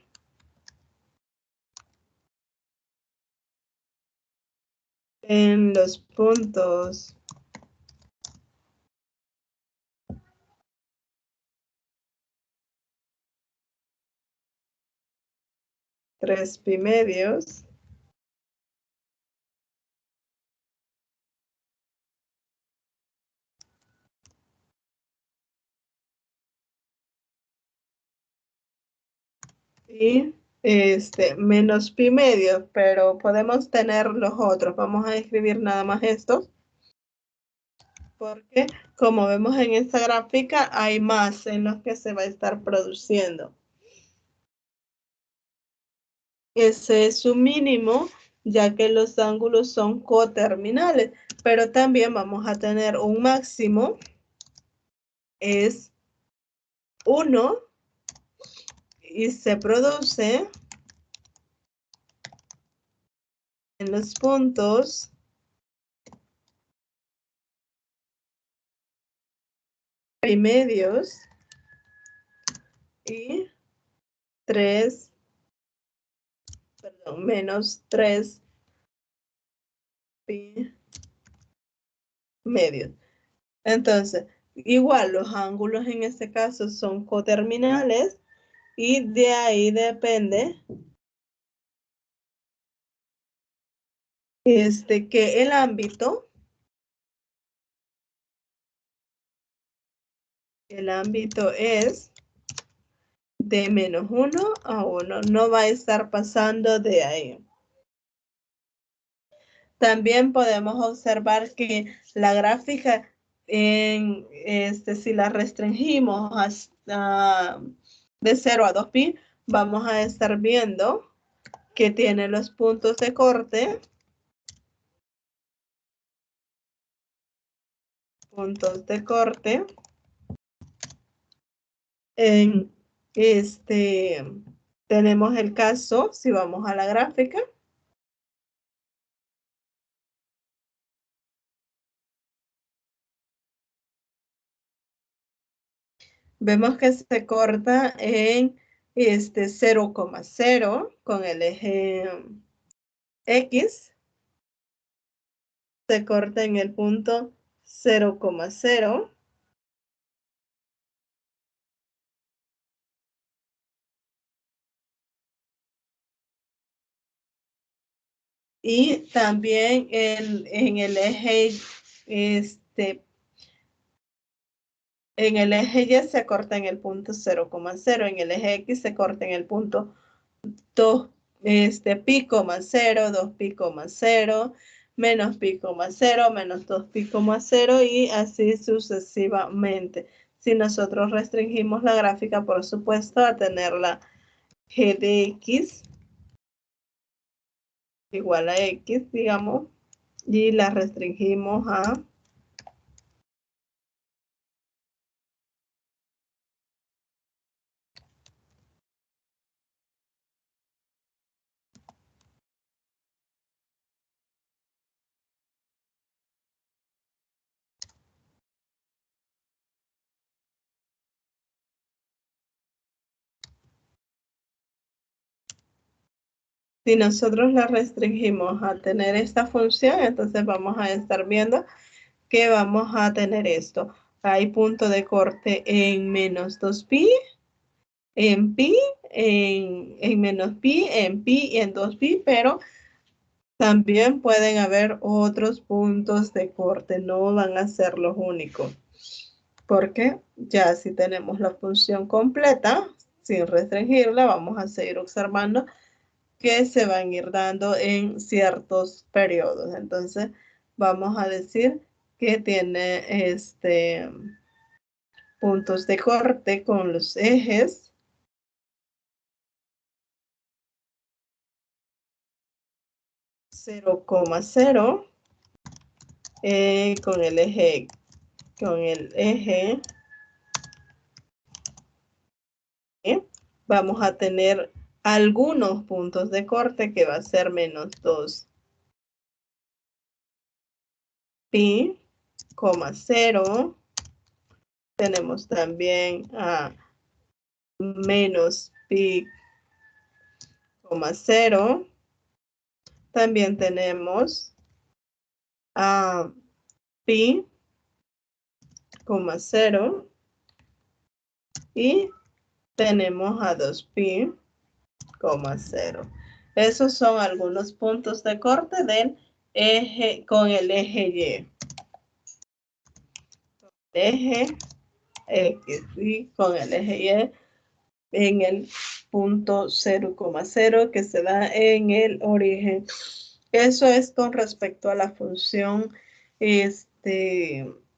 en los puntos 3π y menos π, pero podemos tener los otros. Vamos a escribir nada más estos, porque como vemos en esta gráfica, hay más en los que se va a estar produciendo. Ese es su mínimo, ya que los ángulos son coterminales, pero también vamos a tener un máximo, es 1, y se produce en los puntos medios y 3, perdón, menos 3 pi medios. Entonces, igual los ángulos en este caso son coterminales y de ahí depende que el ámbito es de -1 a 1, no va a estar pasando de ahí. También podemos observar que la gráfica, si la restringimos hasta de 0 a 2π, vamos a estar viendo que tiene los puntos de corte, en tenemos el caso, si vamos a la gráfica, vemos que se corta en 0,0 con el eje X, se corta en el punto 0,0 y también en el eje en el eje Y se corta en el punto 0,0, en el eje X se corta en el punto 2 pi,0, 2π,0, menos π,0, menos 2π,0 y así sucesivamente. Si nosotros restringimos la gráfica, por supuesto, a tener la g de x igual a x, digamos, y la restringimos a Si nosotros la restringimos a tener esta función, entonces vamos a estar viendo que vamos a tener esto. Hay punto de corte en menos 2pi, en pi, en menos pi, en pi y en 2pi, pero también pueden haber otros puntos de corte, no van a ser los únicos. Porque ya si tenemos la función completa, sin restringirla, vamos a seguir observando que se van a ir dando en ciertos periodos. Entonces, vamos a decir que tiene puntos de corte con los ejes 0,0 con el eje vamos a tener algunos puntos de corte que va a ser menos 2 pi, 0. Tenemos también a menos pi, 0. También tenemos a pi, 0. Y tenemos a 2pi, 0. Esos son algunos puntos de corte del eje con el eje Y. Eje X y con el eje Y en el punto 0,0 que se da en el origen. Eso es con respecto a la función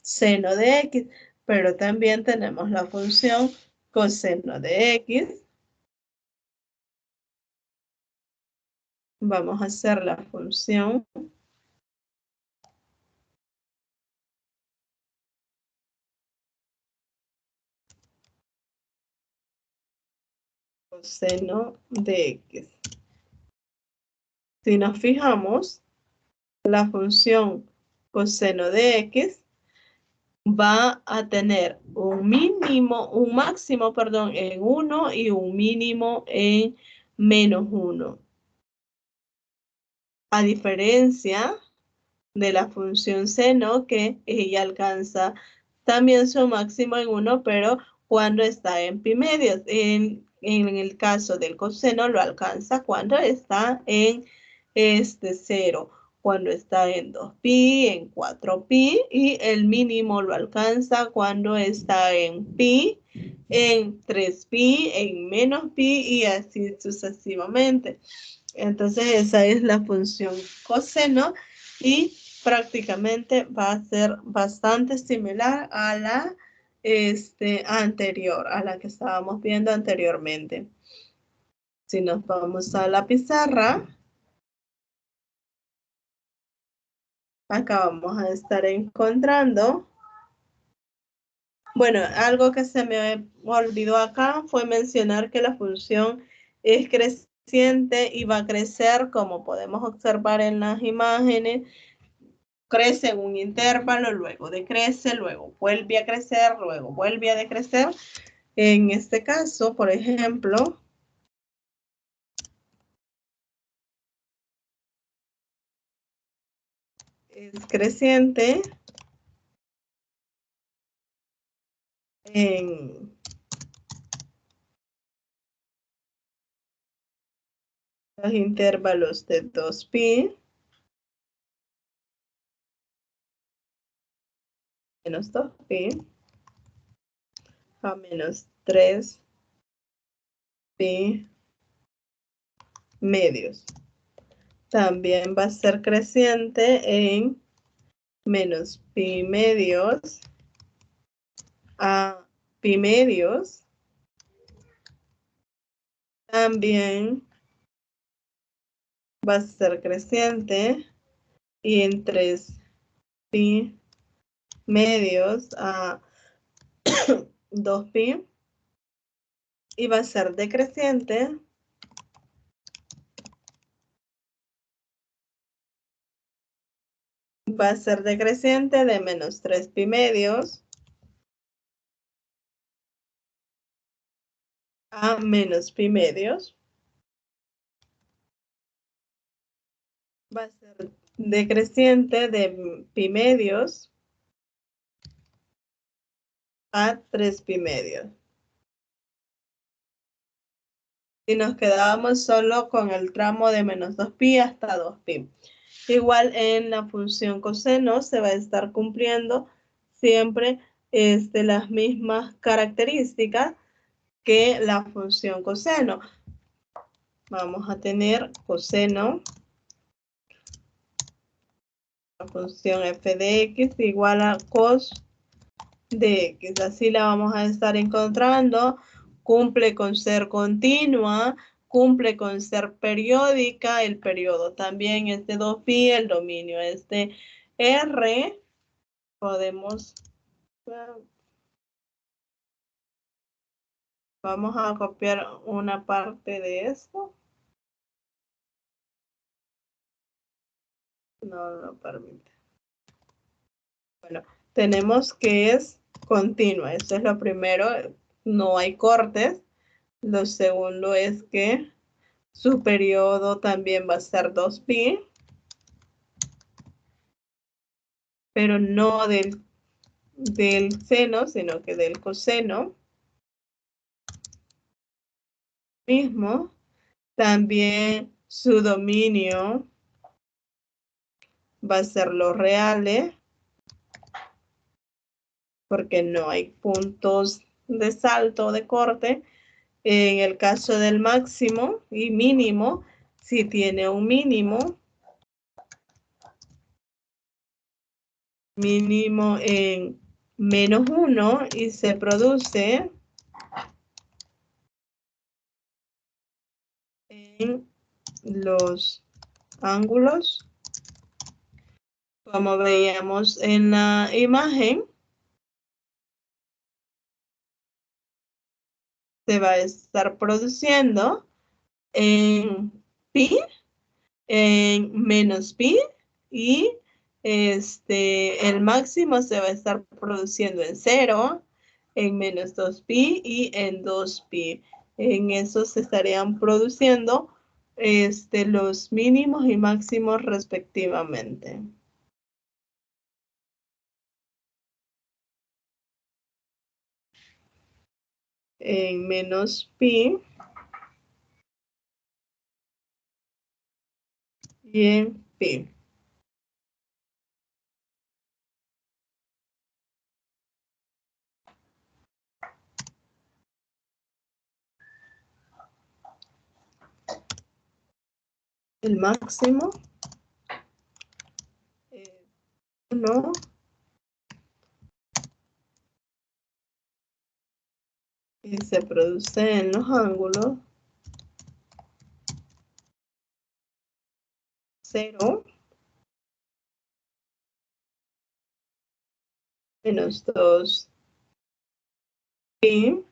seno de X, pero también tenemos la función coseno de X. Vamos a hacer la función coseno de X. Si nos fijamos, la función coseno de X va a tener un máximo, perdón, en 1 y un mínimo en menos 1. A diferencia de la función seno, que ella alcanza también su máximo en 1, pero cuando está en pi medios. En el caso del coseno lo alcanza cuando está en 0, cuando está en 2pi, en 4pi, y el mínimo lo alcanza cuando está en pi, en 3pi, en menos pi y así sucesivamente. Entonces esa es la función coseno y prácticamente va a ser bastante similar a la anterior, a la que estábamos viendo anteriormente. Si nos vamos a la pizarra, acá vamos a estar encontrando. Bueno, algo que se me olvidó acá fue mencionar que la función es creciente y va a crecer, como podemos observar en las imágenes, crece en un intervalo, luego decrece, luego vuelve a crecer, luego vuelve a decrecer. En este caso, por ejemplo, es creciente en los intervalos de 2pi menos 2pi a menos 3pi medios. También va a ser creciente en menos pi medios a pi medios. También va a ser creciente y en 3pi medios a 2pi y va a ser decreciente de menos 3pi medios a menos pi medios. va a ser decreciente de pi medios a 3 pi medios. Y nos quedábamos solo con el tramo de menos 2pi hasta 2pi. Igual en la función coseno se va a estar cumpliendo siempre las mismas características que la función coseno. Vamos a tener coseno, la función f de x igual a cos de x. Así la vamos a estar encontrando. Cumple con ser continua, cumple con ser periódica, el periodo también es de 2pi, el dominio es de R. Podemos, vamos a copiar una parte de esto. No lo permite. Bueno, tenemos que es continua. Eso es lo primero. No hay cortes. Lo segundo es que su periodo también va a ser 2pi. Pero no del seno, sino que del coseno mismo. También su dominio va a ser los reales, porque no hay puntos de salto o de corte. En el caso del máximo y mínimo, si tiene un mínimo en -1 y se produce en los ángulos, como veíamos en la imagen, se va a estar produciendo en pi, en menos pi, y el máximo se va a estar produciendo en 0, en menos 2pi y en 2pi. En eso se estarían produciendo los mínimos y máximos respectivamente. En menos pi y en pi. El máximo es 1 y se produce en los ángulos 0, menos 2 pi,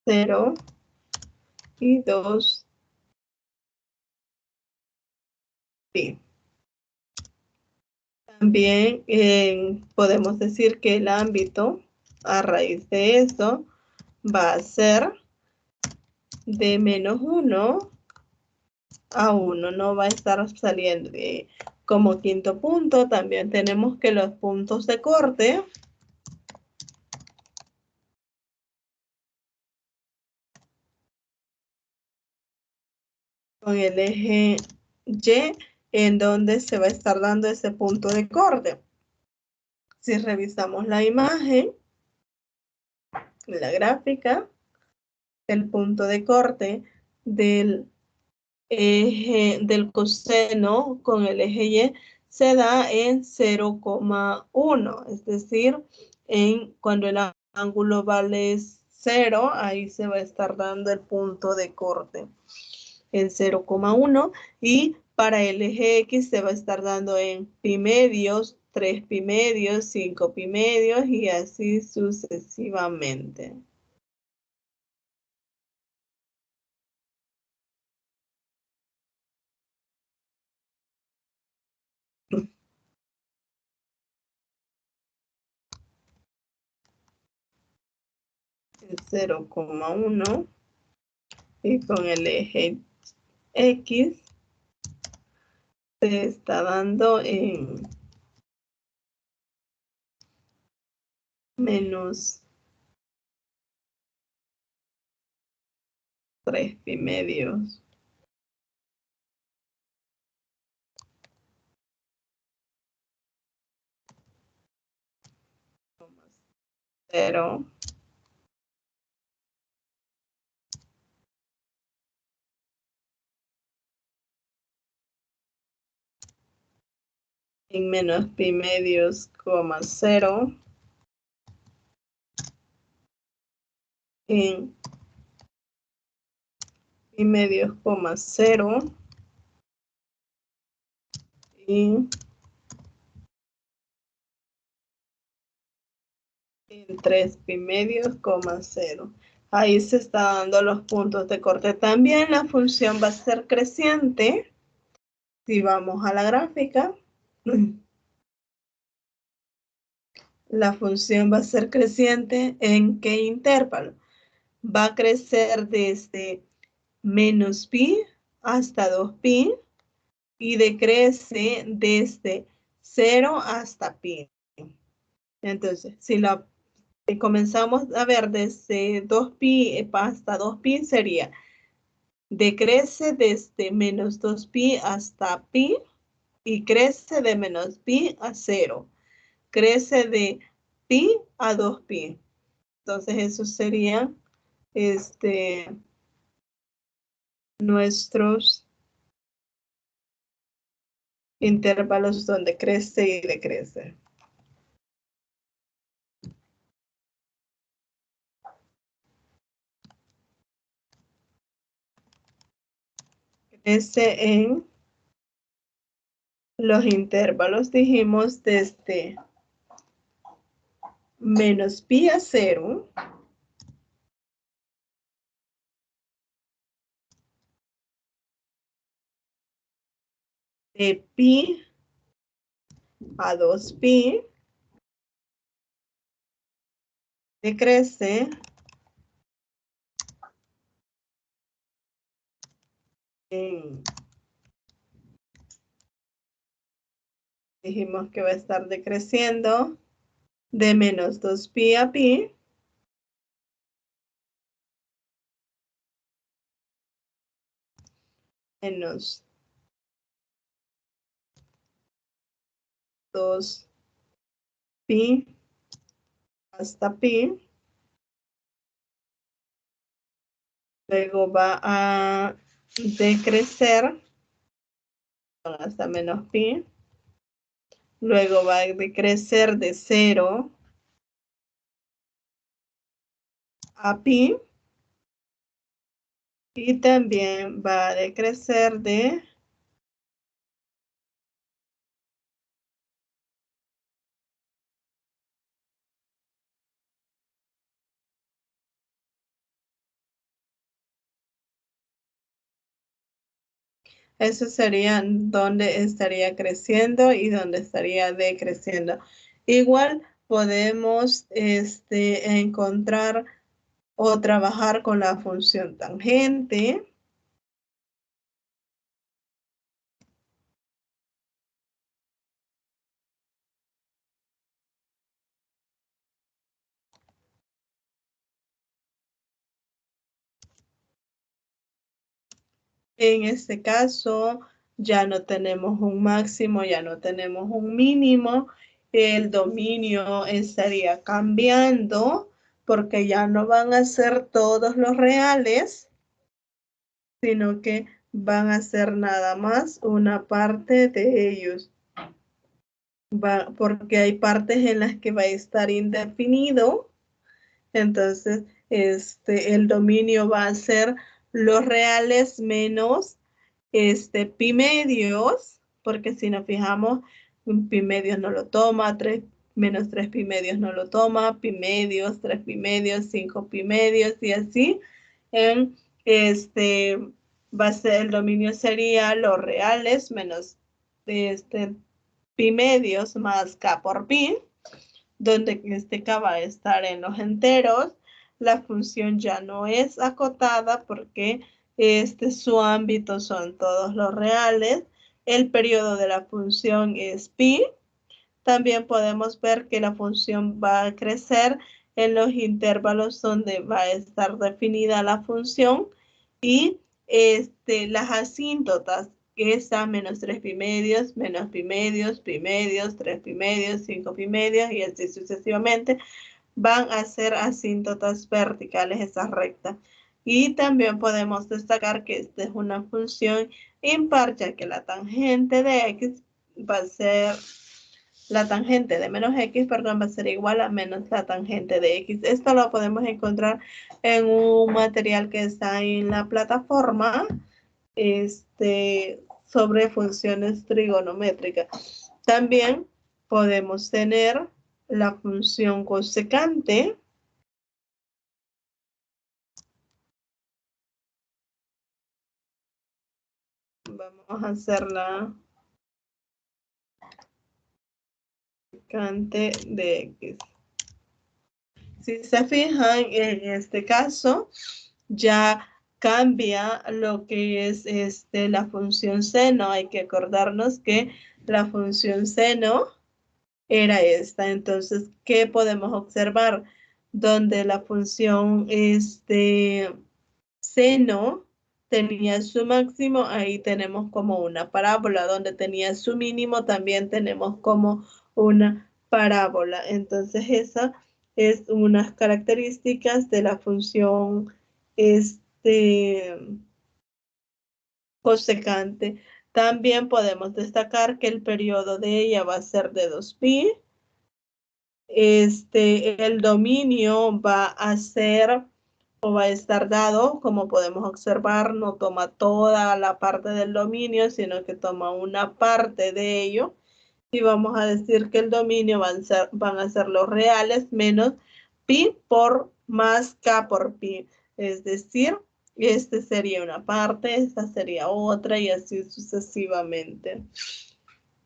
0 y 2 pi. También podemos decir que el ámbito a raíz de eso va a ser de -1 a 1, no va a estar saliendo. Como quinto punto, también tenemos que los puntos de corte con el eje Y, en donde se va a estar dando ese punto de corte. Si revisamos la imagen, la gráfica, el punto de corte del eje del coseno con el eje Y se da en 0,1, es decir, cuando el ángulo vale 0, ahí se va a estar dando el punto de corte en 0,1, y para el eje X se va a estar dando en pi medios, 3 pi medios, 5 pi medios y así sucesivamente. En 0,1 y con el eje X se está dando en menos 3 pi medios. Cero. En menos pi medios, coma 0. En pi medios, coma 0. Y en 3 pi medios, coma 0. Ahí se está dando los puntos de corte. También la función va a ser creciente. Si vamos a la gráfica, la función va a ser creciente. ¿En qué intervalo? Va a crecer desde menos pi hasta 2pi y decrece desde 0 hasta pi. Entonces, si comenzamos a ver desde 2pi hasta 2pi, sería decrece desde menos 2pi hasta pi y crece de menos pi a 0. Crece de pi a 2pi. Entonces, eso sería nuestros intervalos donde crece y decrece. Crece en los intervalos, dijimos, desde menos pi a 0, de pi a 2pi, decrece en, dijimos que va a estar decreciendo de menos 2pi a pi, menos 2pi hasta pi, luego va a decrecer hasta menos pi, luego va a decrecer de 0 a pi y también va a decrecer de eso sería donde estaría creciendo y donde estaría decreciendo. Igual podemos encontrar o trabajar con la función tangente. En este caso, ya no tenemos un máximo, ya no tenemos un mínimo. El dominio estaría cambiando porque ya no van a ser todos los reales, sino que van a ser nada más una parte de ellos. Porque hay partes en las que va a estar indefinido. Entonces, el dominio va a ser los reales menos pi medios, porque si nos fijamos, pi medios no lo toma, menos 3 pi medios no lo toma, pi medios, 3 pi medios, 5 pi medios y así. Va a ser, el dominio sería los reales menos pi medios más k por pi, donde k va a estar en los enteros. La función ya no es acotada porque su ámbito son todos los reales. el periodo de la función es pi. También podemos ver que la función va a crecer en los intervalos donde va a estar definida la función y las asíntotas, que es a menos 3 pi medios, menos pi medios, 3 pi medios, 5 pi medios y así sucesivamente, van a ser asíntotas verticales esa recta. Y también podemos destacar que esta es una función impar, ya que la tangente de x va a ser, la tangente de menos x, perdón, va a ser igual a menos la tangente de x. Esto lo podemos encontrar en un material que está en la plataforma sobre funciones trigonométricas. También podemos tener la función cosecante. Vamos a hacerla cosecante de x. Si se fijan, en este caso ya cambia lo que es la función seno. Hay que acordarnos que la función seno era esta. Entonces, ¿qué podemos observar? Donde la función seno tenía su máximo, ahí tenemos como una parábola. Donde tenía su mínimo, también tenemos como una parábola. Entonces, esa es unas características de la función cosecante. También podemos destacar que el periodo de ella va a ser de 2pi. El dominio va a ser o va a estar dado, como podemos observar, no toma toda la parte del dominio, sino que toma una parte de ello. Y vamos a decir que el dominio van a ser los reales menos pi por más k por pi. Es decir, sería una parte, esta sería otra y así sucesivamente.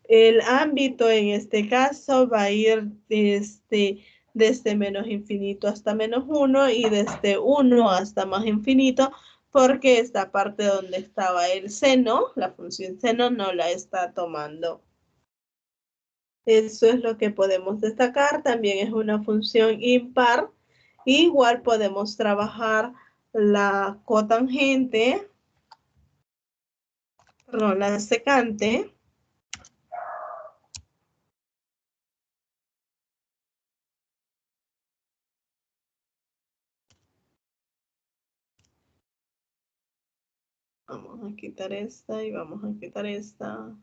El ámbito en este caso va a ir desde menos infinito hasta menos 1 y desde 1 hasta más infinito, porque esta parte donde estaba el seno, la función seno, no la está tomando. Eso es lo que podemos destacar. También es una función impar. Igual podemos trabajar la cotangente, perdón, la secante. Vamos a quitar esta y vamos a quitar esta.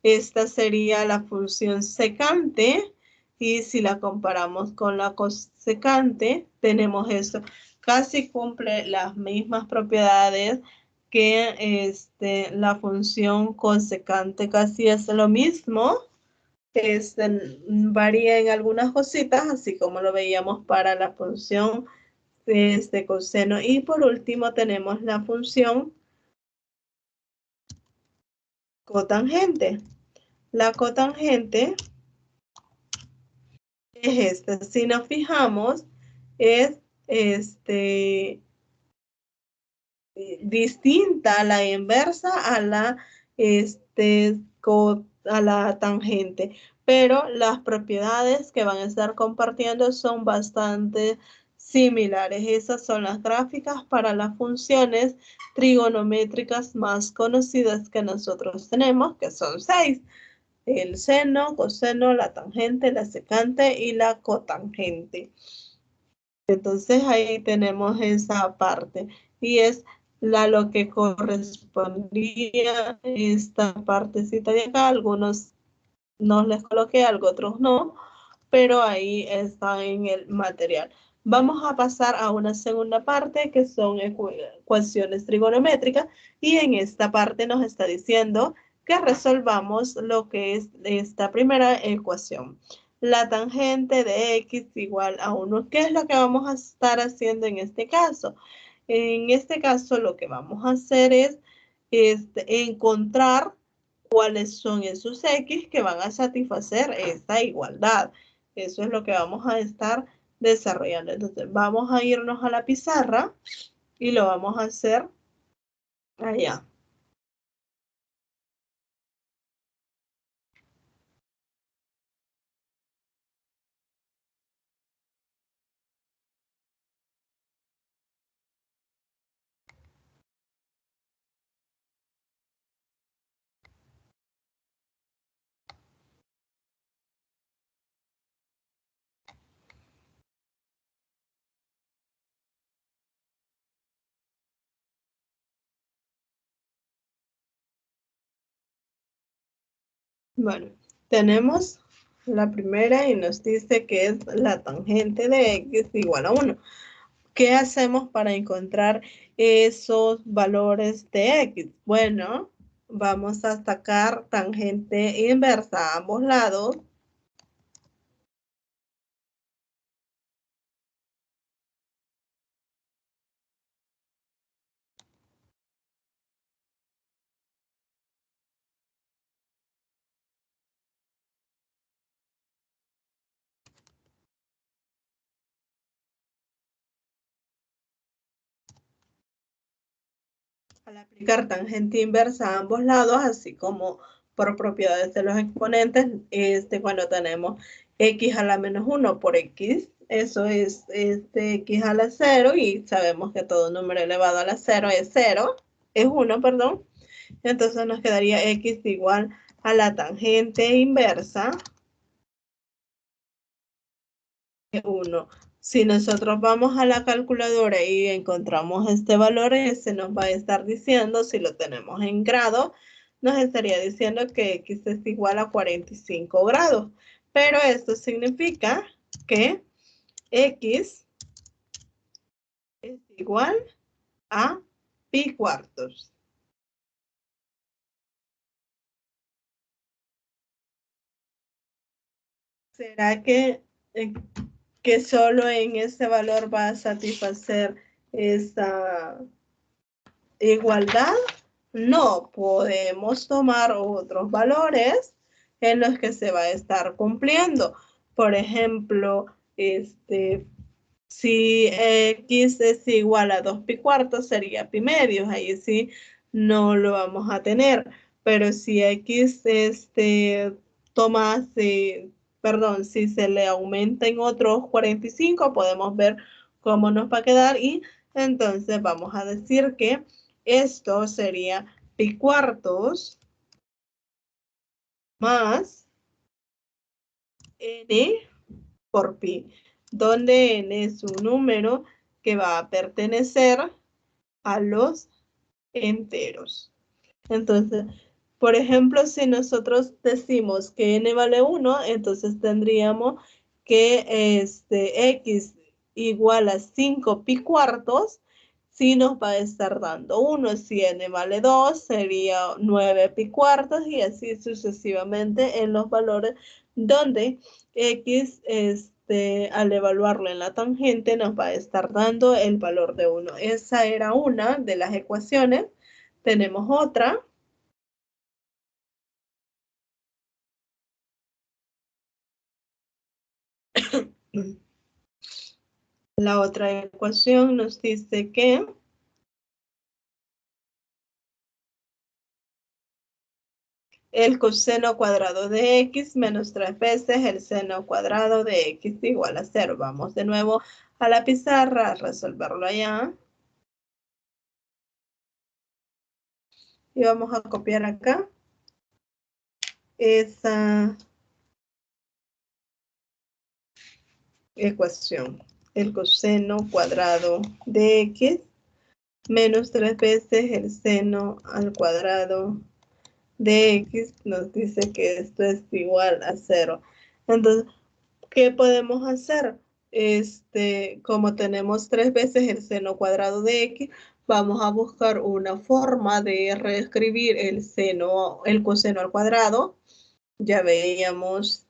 Esta sería la función secante y si la comparamos con la cosecante, tenemos esto. Casi cumple las mismas propiedades que la función cosecante, casi es lo mismo. Varía en algunas cositas, así como lo veíamos para la función coseno. Y por último tenemos la función cotangente. La cotangente es esta. Si nos fijamos, es distinta a la inversa a a la tangente, pero las propiedades que van a estar compartiendo son bastante similares. Esas son las gráficas para las funciones trigonométricas más conocidas que nosotros tenemos, que son 6. El seno, coseno, la tangente, la secante y la cotangente. Entonces ahí tenemos esa parte y es lo que correspondía esta partecita de acá. Algunos no les coloqué, algo otros no, pero ahí está en el material. Vamos a pasar a una segunda parte que son ecuaciones trigonométricas y en esta parte nos está diciendo que resolvamos lo que es esta primera ecuación. La tangente de x igual a 1. ¿Qué es lo que vamos a estar haciendo en este caso? En este caso lo que vamos a hacer es encontrar cuáles son esos x que van a satisfacer esta igualdad. Eso es lo que vamos a estar desarrollando. Entonces vamos a irnos a la pizarra y lo vamos a hacer allá. Bueno, tenemos la primera y nos dice que es la tangente de x igual a 1. ¿Qué hacemos para encontrar esos valores de x? Bueno, vamos a sacar tangente inversa a ambos lados. Al aplicar tangente inversa a ambos lados, así como por propiedades de los exponentes, cuando tenemos x a la menos 1 por x, eso es x a la 0, y sabemos que todo número elevado a la 0 es 0, es 1, perdón. Entonces nos quedaría x igual a la tangente inversa de 1. Si nosotros vamos a la calculadora y encontramos este valor, ese nos va a estar diciendo, si lo tenemos en grado, nos estaría diciendo que x es igual a 45 grados. Pero esto significa que x es igual a pi cuartos. ¿Será que solo en ese valor va a satisfacer esa igualdad? No, podemos tomar otros valores en los que se va a estar cumpliendo. Por ejemplo, si x es igual a 2 pi cuartos, sería pi medios. Ahí sí no lo vamos a tener. Pero si x toma, perdón, si se le aumenta en otros 45, podemos ver cómo nos va a quedar, y entonces vamos a decir que esto sería pi cuartos más n por pi, donde n es un número que va a pertenecer a los enteros. Entonces, por ejemplo, si nosotros decimos que n vale 1, entonces tendríamos que x igual a 5 pi cuartos, si nos va a estar dando 1. Si n vale 2, sería 9 pi cuartos, y así sucesivamente en los valores donde x, al evaluarlo en la tangente, nos va a estar dando el valor de 1. Esa era una de las ecuaciones. Tenemos otra. La otra ecuación nos dice que el coseno cuadrado de x menos 3 veces el seno cuadrado de x igual a 0. Vamos de nuevo a la pizarra a resolverlo allá. Y vamos a copiar acá esa ecuación. El coseno cuadrado de x menos 3 veces el seno al cuadrado de x nos dice que esto es igual a 0. Entonces, ¿qué podemos hacer? Como tenemos 3 veces el seno cuadrado de x, vamos a buscar una forma de reescribir el coseno al cuadrado. Ya veíamos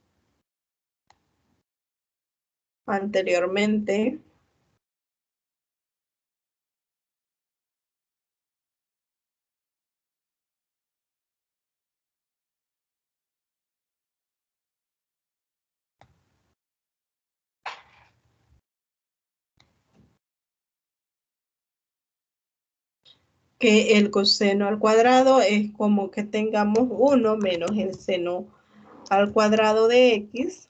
anteriormente que el coseno al cuadrado es como que tengamos 1 menos el seno al cuadrado de x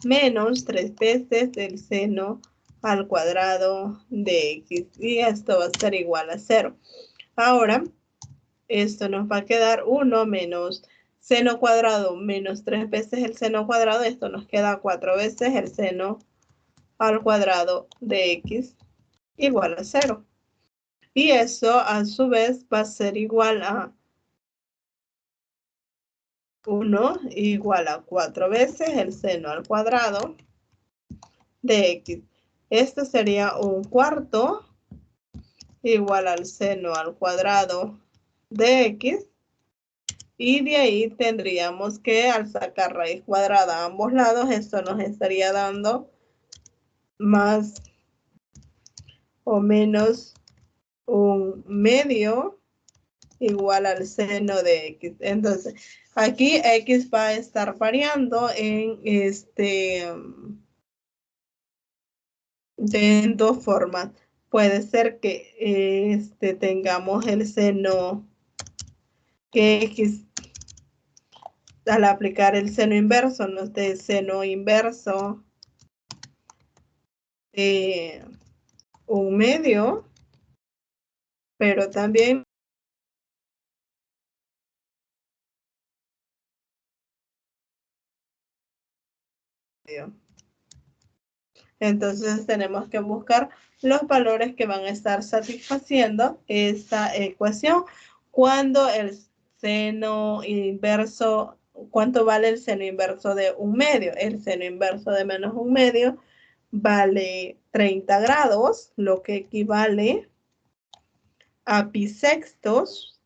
menos 3 veces el seno al cuadrado de x, y esto va a ser igual a 0. Ahora, esto nos va a quedar 1 menos seno cuadrado menos 3 veces el seno cuadrado. Esto nos queda 4 veces el seno al cuadrado de x igual a 0. Y eso a su vez va a ser igual a 1 igual a 4 veces el seno al cuadrado de x. Esto sería 1/4 igual al seno al cuadrado de x. Y de ahí tendríamos que, al sacar raíz cuadrada a ambos lados, esto nos estaría dando más o menos 1/2 igual al seno de x. Entonces, aquí x va a estar variando en dos formas. Puede ser que tengamos el seno que x al aplicar el seno inverso nos dé seno inverso de 1/2, pero también entonces tenemos que buscar los valores que van a estar satisfaciendo esta ecuación. Cuando el seno inverso, ¿cuánto vale el seno inverso de 1/2? El seno inverso de menos 1/2 vale 30 grados, lo que equivale a pi sextos.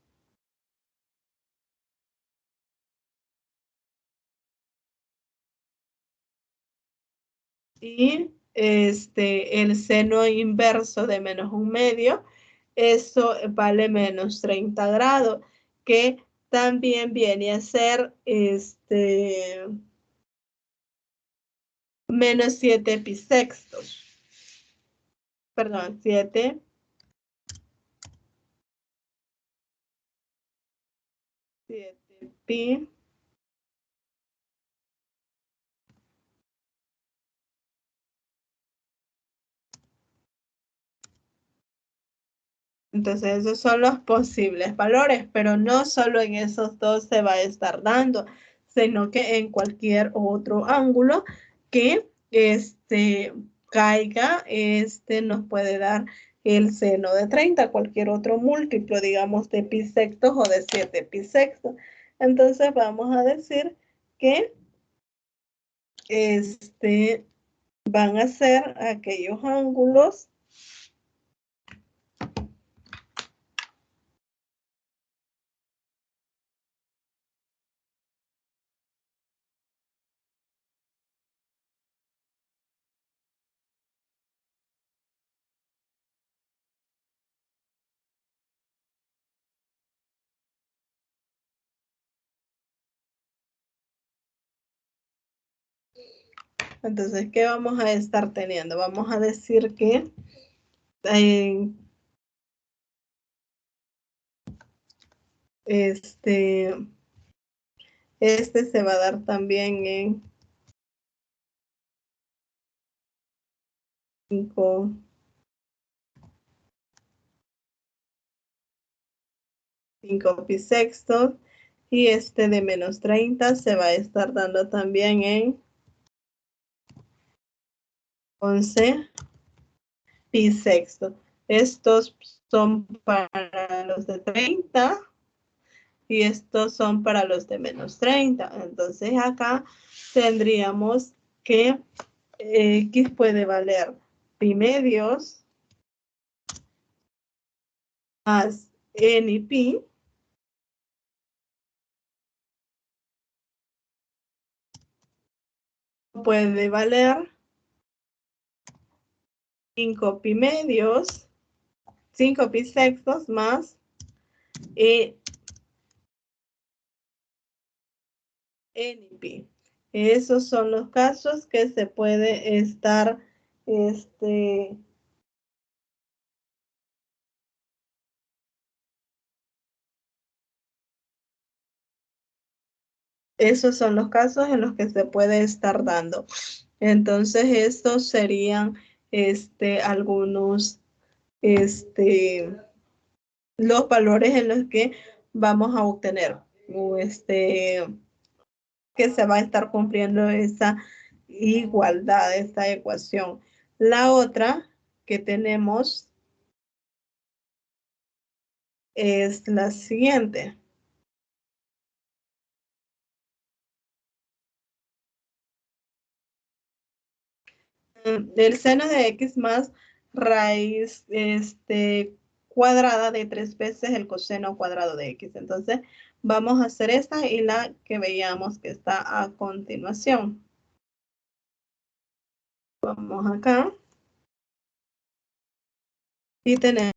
Y el seno inverso de menos 1/2, eso vale menos 30 grados, que también viene a ser menos 7 pi sextos. Perdón, 7 pi. Entonces, esos son los posibles valores, pero no solo en esos dos se va a estar dando, sino que en cualquier otro ángulo que caiga, nos puede dar el seno de 30, cualquier otro múltiplo, digamos, de pi sextos o de 7 pi sextos. Entonces, vamos a decir que van a ser aquellos ángulos Entonces, ¿qué vamos a estar teniendo? Vamos a decir que este se va a dar también en 5 pi sextos, y este de menos 30 se va a estar dando también en 11 pi sextos. Estos son para los de 30 y estos son para los de menos 30. Entonces acá tendríamos que x puede valer pi medios más n y pi, puede valer 5 pi medios, 5 pi sextos más n y pi. Esos son los casos que se puede estar, esos son los casos en los que se puede estar dando. Entonces, estos serían algunos los valores en los que vamos a obtener que se va a estar cumpliendo esa igualdad, esta ecuación. La otra que tenemos es la siguiente. el seno de x más raíz cuadrada de 3 veces el coseno cuadrado de x. Entonces, vamos a hacer esta y la que veíamos que está a continuación. Vamos acá. Y tenemos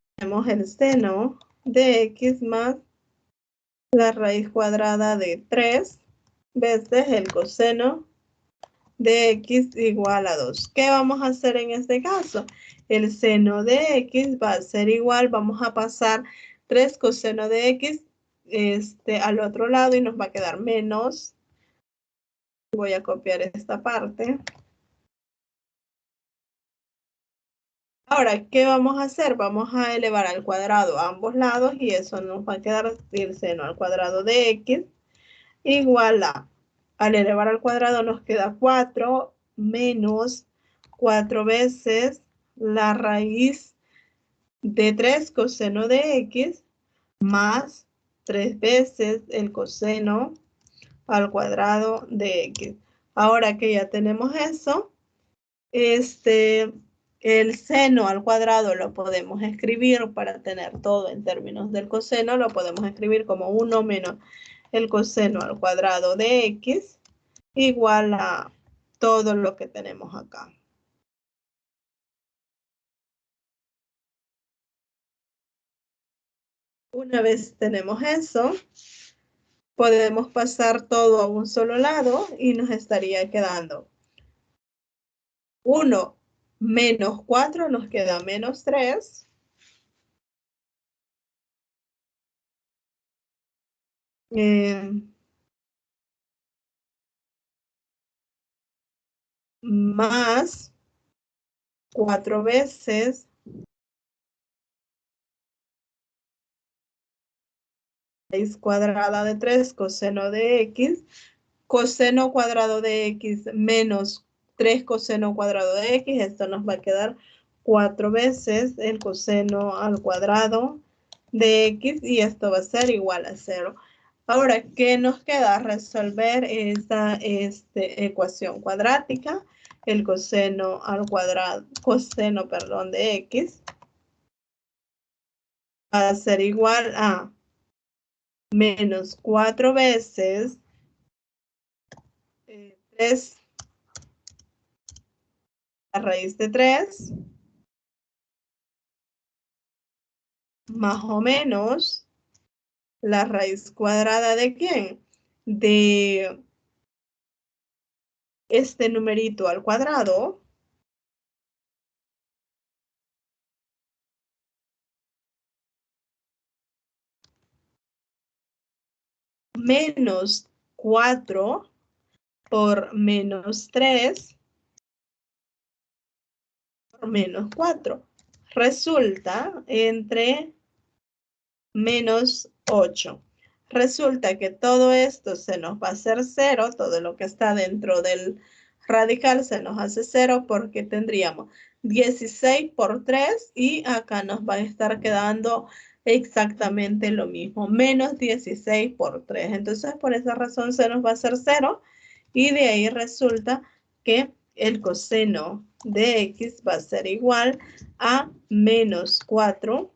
el seno de x más la raíz cuadrada de 3 veces el coseno de x igual a 2. ¿Qué vamos a hacer en este caso? El seno de x va a ser igual, vamos a pasar 3 coseno de x al otro lado y nos va a quedar menos. Voy a copiar esta parte. Ahora, ¿qué vamos a hacer? Vamos a elevar al cuadrado a ambos lados y eso nos va a quedar el seno al cuadrado de x igual a, al elevar al cuadrado nos queda 4 menos 4 veces la raíz de 3 coseno de x más 3 veces el coseno al cuadrado de x. Ahora que ya tenemos eso, el seno al cuadrado lo podemos escribir para tener todo en términos del coseno, lo podemos escribir como 1 menos el coseno al cuadrado de x igual a todo lo que tenemos acá. Una vez tenemos eso, podemos pasar todo a un solo lado y nos estaría quedando 1 menos 4, nos queda menos 3. Más 4 veces raíz cuadrada de 3 coseno de x, coseno cuadrado de x menos 3 coseno cuadrado de x, esto nos va a quedar 4 veces el coseno al cuadrado de x y esto va a ser igual a 0. Ahora, ¿qué nos queda? Resolver esta ecuación cuadrática, el coseno al cuadrado, coseno, perdón, de x va a ser igual a menos 4 veces 3 a raíz de 3 más o menos la raíz cuadrada de ¿quién? De este numerito al cuadrado menos 4 por menos 3 por menos 4. Resulta entre menos 8. Resulta que todo esto se nos va a hacer 0, todo lo que está dentro del radical se nos hace 0 porque tendríamos 16 por 3 y acá nos va a estar quedando exactamente lo mismo, menos 16 por 3. Entonces, por esa razón se nos va a hacer 0 y de ahí resulta que el coseno de x va a ser igual a menos 4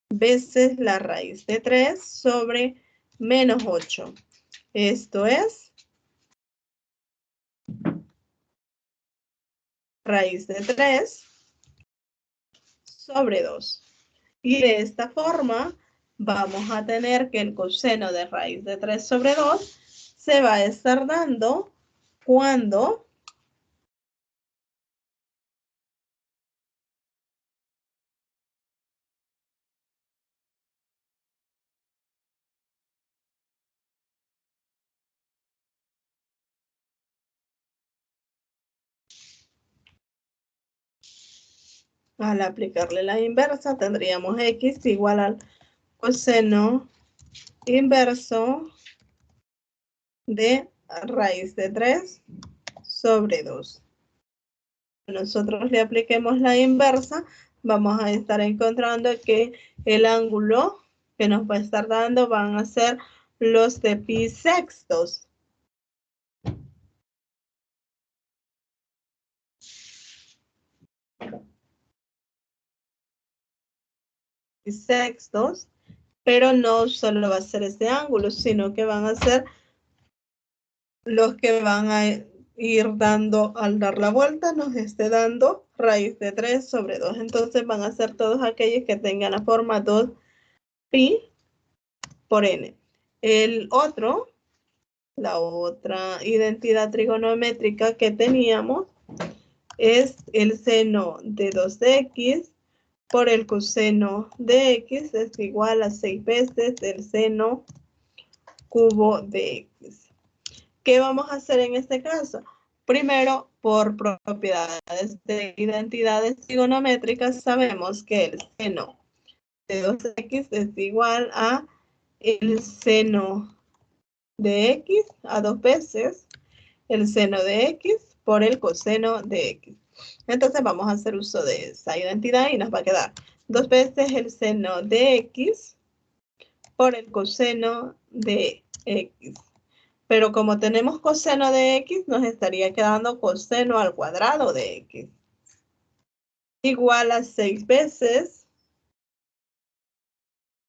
veces la raíz de 3 sobre menos 8. Esto es raíz de 3 sobre 2. Y de esta forma vamos a tener que el coseno de raíz de 3 sobre 2 se va a estar dando cuando al aplicarle la inversa tendríamos x igual al coseno inverso de raíz de 3 sobre 2. Nosotros le apliquemos la inversa, vamos a estar encontrando que el ángulo que nos va a estar dando van a ser los de pi sextos. sextos, pero no solo va a ser este ángulo, sino que van a ser los que van a ir dando, al dar la vuelta, nos esté dando raíz de 3 sobre 2. Entonces van a ser todos aquellos que tengan la forma 2pi por n. El otro, la otra identidad trigonométrica que teníamos es el seno de 2x por el coseno de x es igual a 6 veces el seno cubo de x. ¿Qué vamos a hacer en este caso? Primero, por propiedades de identidades trigonométricas, sabemos que el seno de 2x es igual a el seno de x a 2 veces el seno de x por el coseno de x. Entonces vamos a hacer uso de esa identidad y nos va a quedar 2 veces el seno de x por el coseno de x. Pero como tenemos coseno de x, nos estaría quedando coseno al cuadrado de x. Igual a 6 veces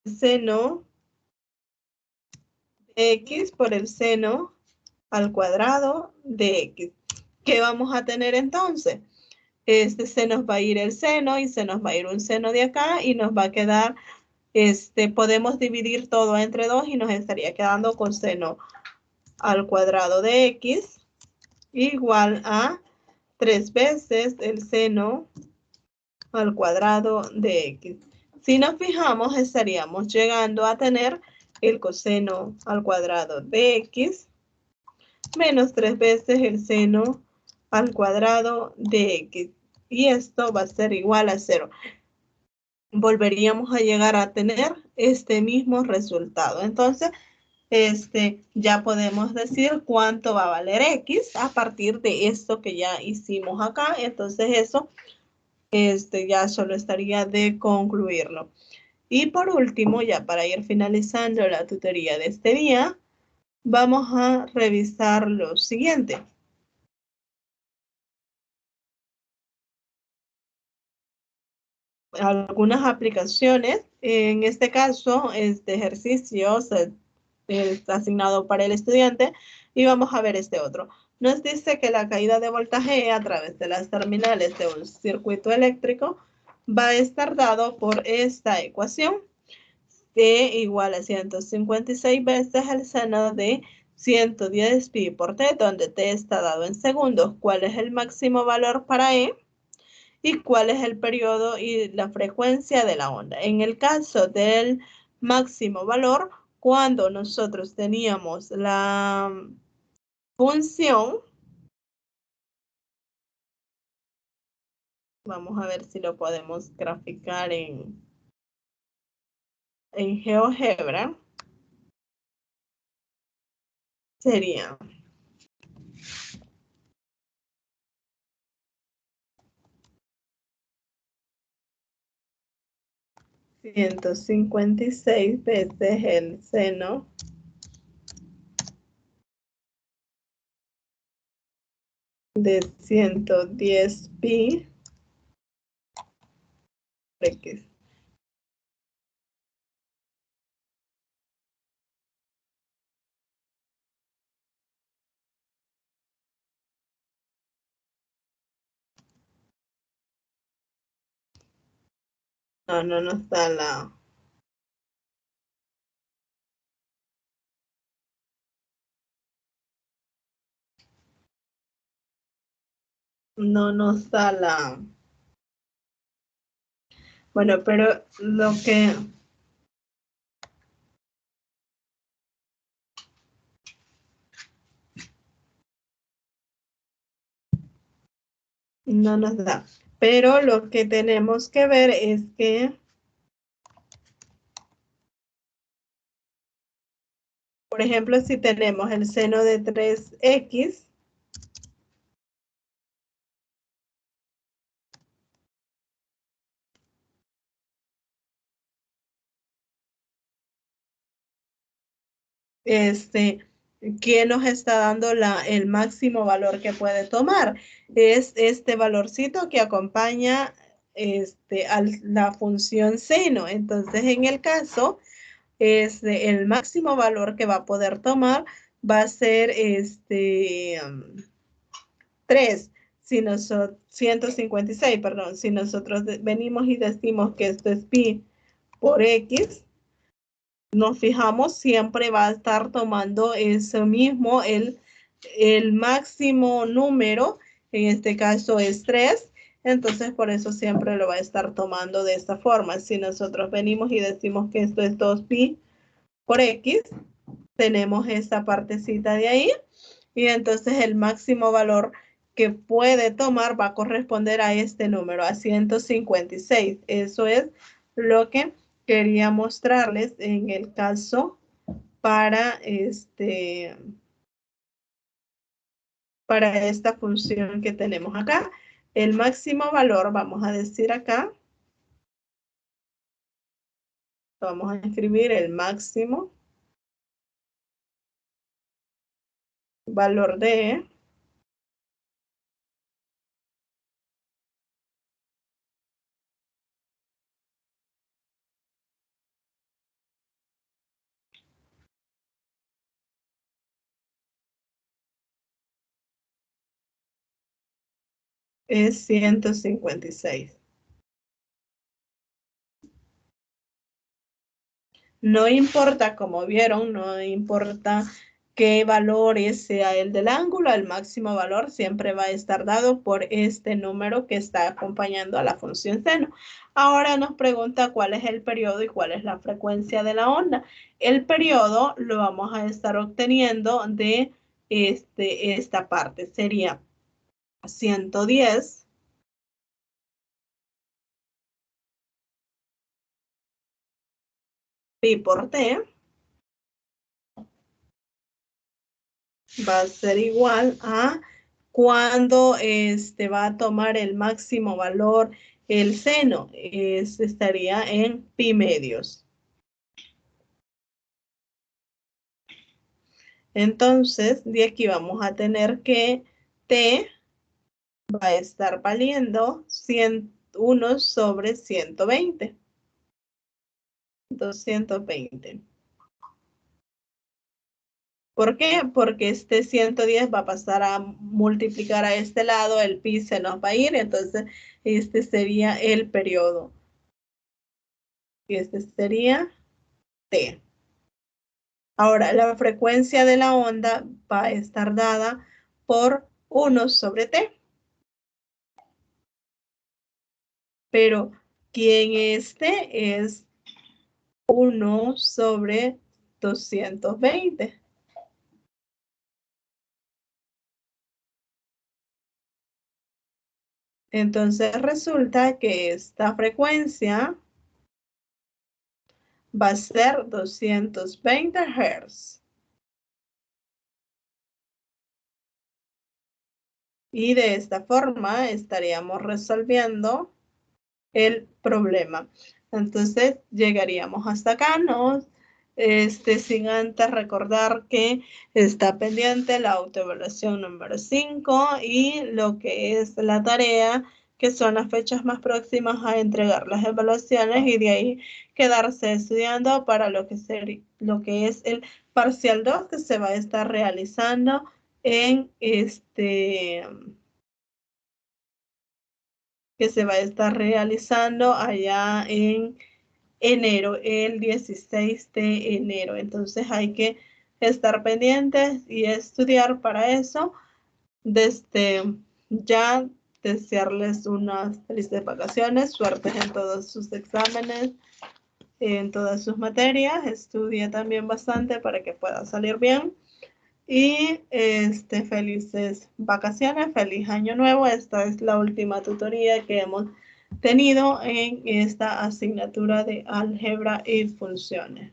el seno de x por el seno al cuadrado de x. ¿Qué vamos a tener entonces? Se nos va a ir el seno y se nos va a ir un seno de acá y nos va a quedar, podemos dividir todo entre 2 y nos estaría quedando coseno al cuadrado de x igual a 3 veces el seno al cuadrado de x. Si nos fijamos, estaríamos llegando a tener el coseno al cuadrado de x menos 3 veces el seno al cuadrado de x. Y esto va a ser igual a 0. Volveríamos a llegar a tener este mismo resultado. Entonces, ya podemos decir cuánto va a valer x a partir de esto que ya hicimos acá. Entonces, eso ya solo estaría de concluirlo. Y por último, ya para ir finalizando la tutoría de este día, vamos a revisar lo siguiente. Algunas aplicaciones, en este caso, este ejercicio es asignado para el estudiante y vamos a ver este otro. Nos dice que la caída de voltaje a través de las terminales de un circuito eléctrico va a estar dado por esta ecuación. T igual a 156 veces el seno de 110 pi por T, donde T está dado en segundos. ¿Cuál es el máximo valor para E? ¿Y cuál es el periodo y la frecuencia de la onda? En el caso del máximo valor, cuando nosotros teníamos la función, vamos a ver si lo podemos graficar en GeoGebra, sería 156 veces el seno de 110 pi x. No nos da la... No nos da la... Bueno, pero lo que... No nos da. Pero lo que tenemos que ver es que, por ejemplo, si tenemos el seno de 3x, ¿quién nos está dando el máximo valor que puede tomar? Es este valorcito que acompaña a la función seno. Entonces, en el caso, el máximo valor que va a poder tomar va a ser 3. Si nosotros, 156, perdón, si nosotros venimos y decimos que esto es pi por x, nos fijamos, siempre va a estar tomando eso mismo, el máximo número, en este caso es 3, entonces por eso siempre lo va a estar tomando de esta forma. Si nosotros venimos y decimos que esto es 2pi por x, tenemos esta partecita de ahí, y entonces el máximo valor que puede tomar va a corresponder a este número, a 156. Eso es lo que quería mostrarles en el caso para esta función que tenemos acá. El máximo valor, vamos a decir acá, vamos a escribir el máximo valor de es 156. No importa, como vieron, no importa qué valor sea el del ángulo, el máximo valor siempre va a estar dado por este número que está acompañando a la función seno. Ahora nos pregunta cuál es el periodo y cuál es la frecuencia de la onda. El periodo lo vamos a estar obteniendo de esta parte. Sería 110 pi por t va a ser igual a cuando va a tomar el máximo valor el seno, estaría en pi medios. Entonces, de aquí vamos a tener que t va a estar valiendo 1 sobre 120. 220. ¿Por qué? Porque este 110 va a pasar a multiplicar a este lado, el pi se nos va a ir, entonces este sería el periodo. Y este sería t. Ahora, la frecuencia de la onda va a estar dada por 1 sobre t. Pero, ¿quién este es 1 sobre 220? Entonces resulta que esta frecuencia va a ser 220 Hz. Y de esta forma estaríamos resolviendo el problema. Entonces llegaríamos hasta acá, ¿no? Sin antes recordar que está pendiente la autoevaluación número 5 y lo que es la tarea, que son las fechas más próximas a entregar las evaluaciones, y de ahí quedarse estudiando para lo que es el parcial 2, que se va a estar realizando en allá en enero, el 16 de enero. Entonces hay que estar pendientes y estudiar para eso. Desde ya desearles unas felices vacaciones, suerte en todos sus exámenes, en todas sus materias. Estudia también bastante para que pueda salir bien. Y felices vacaciones, feliz año nuevo. Esta es la última tutoría que hemos tenido en esta asignatura de álgebra y funciones.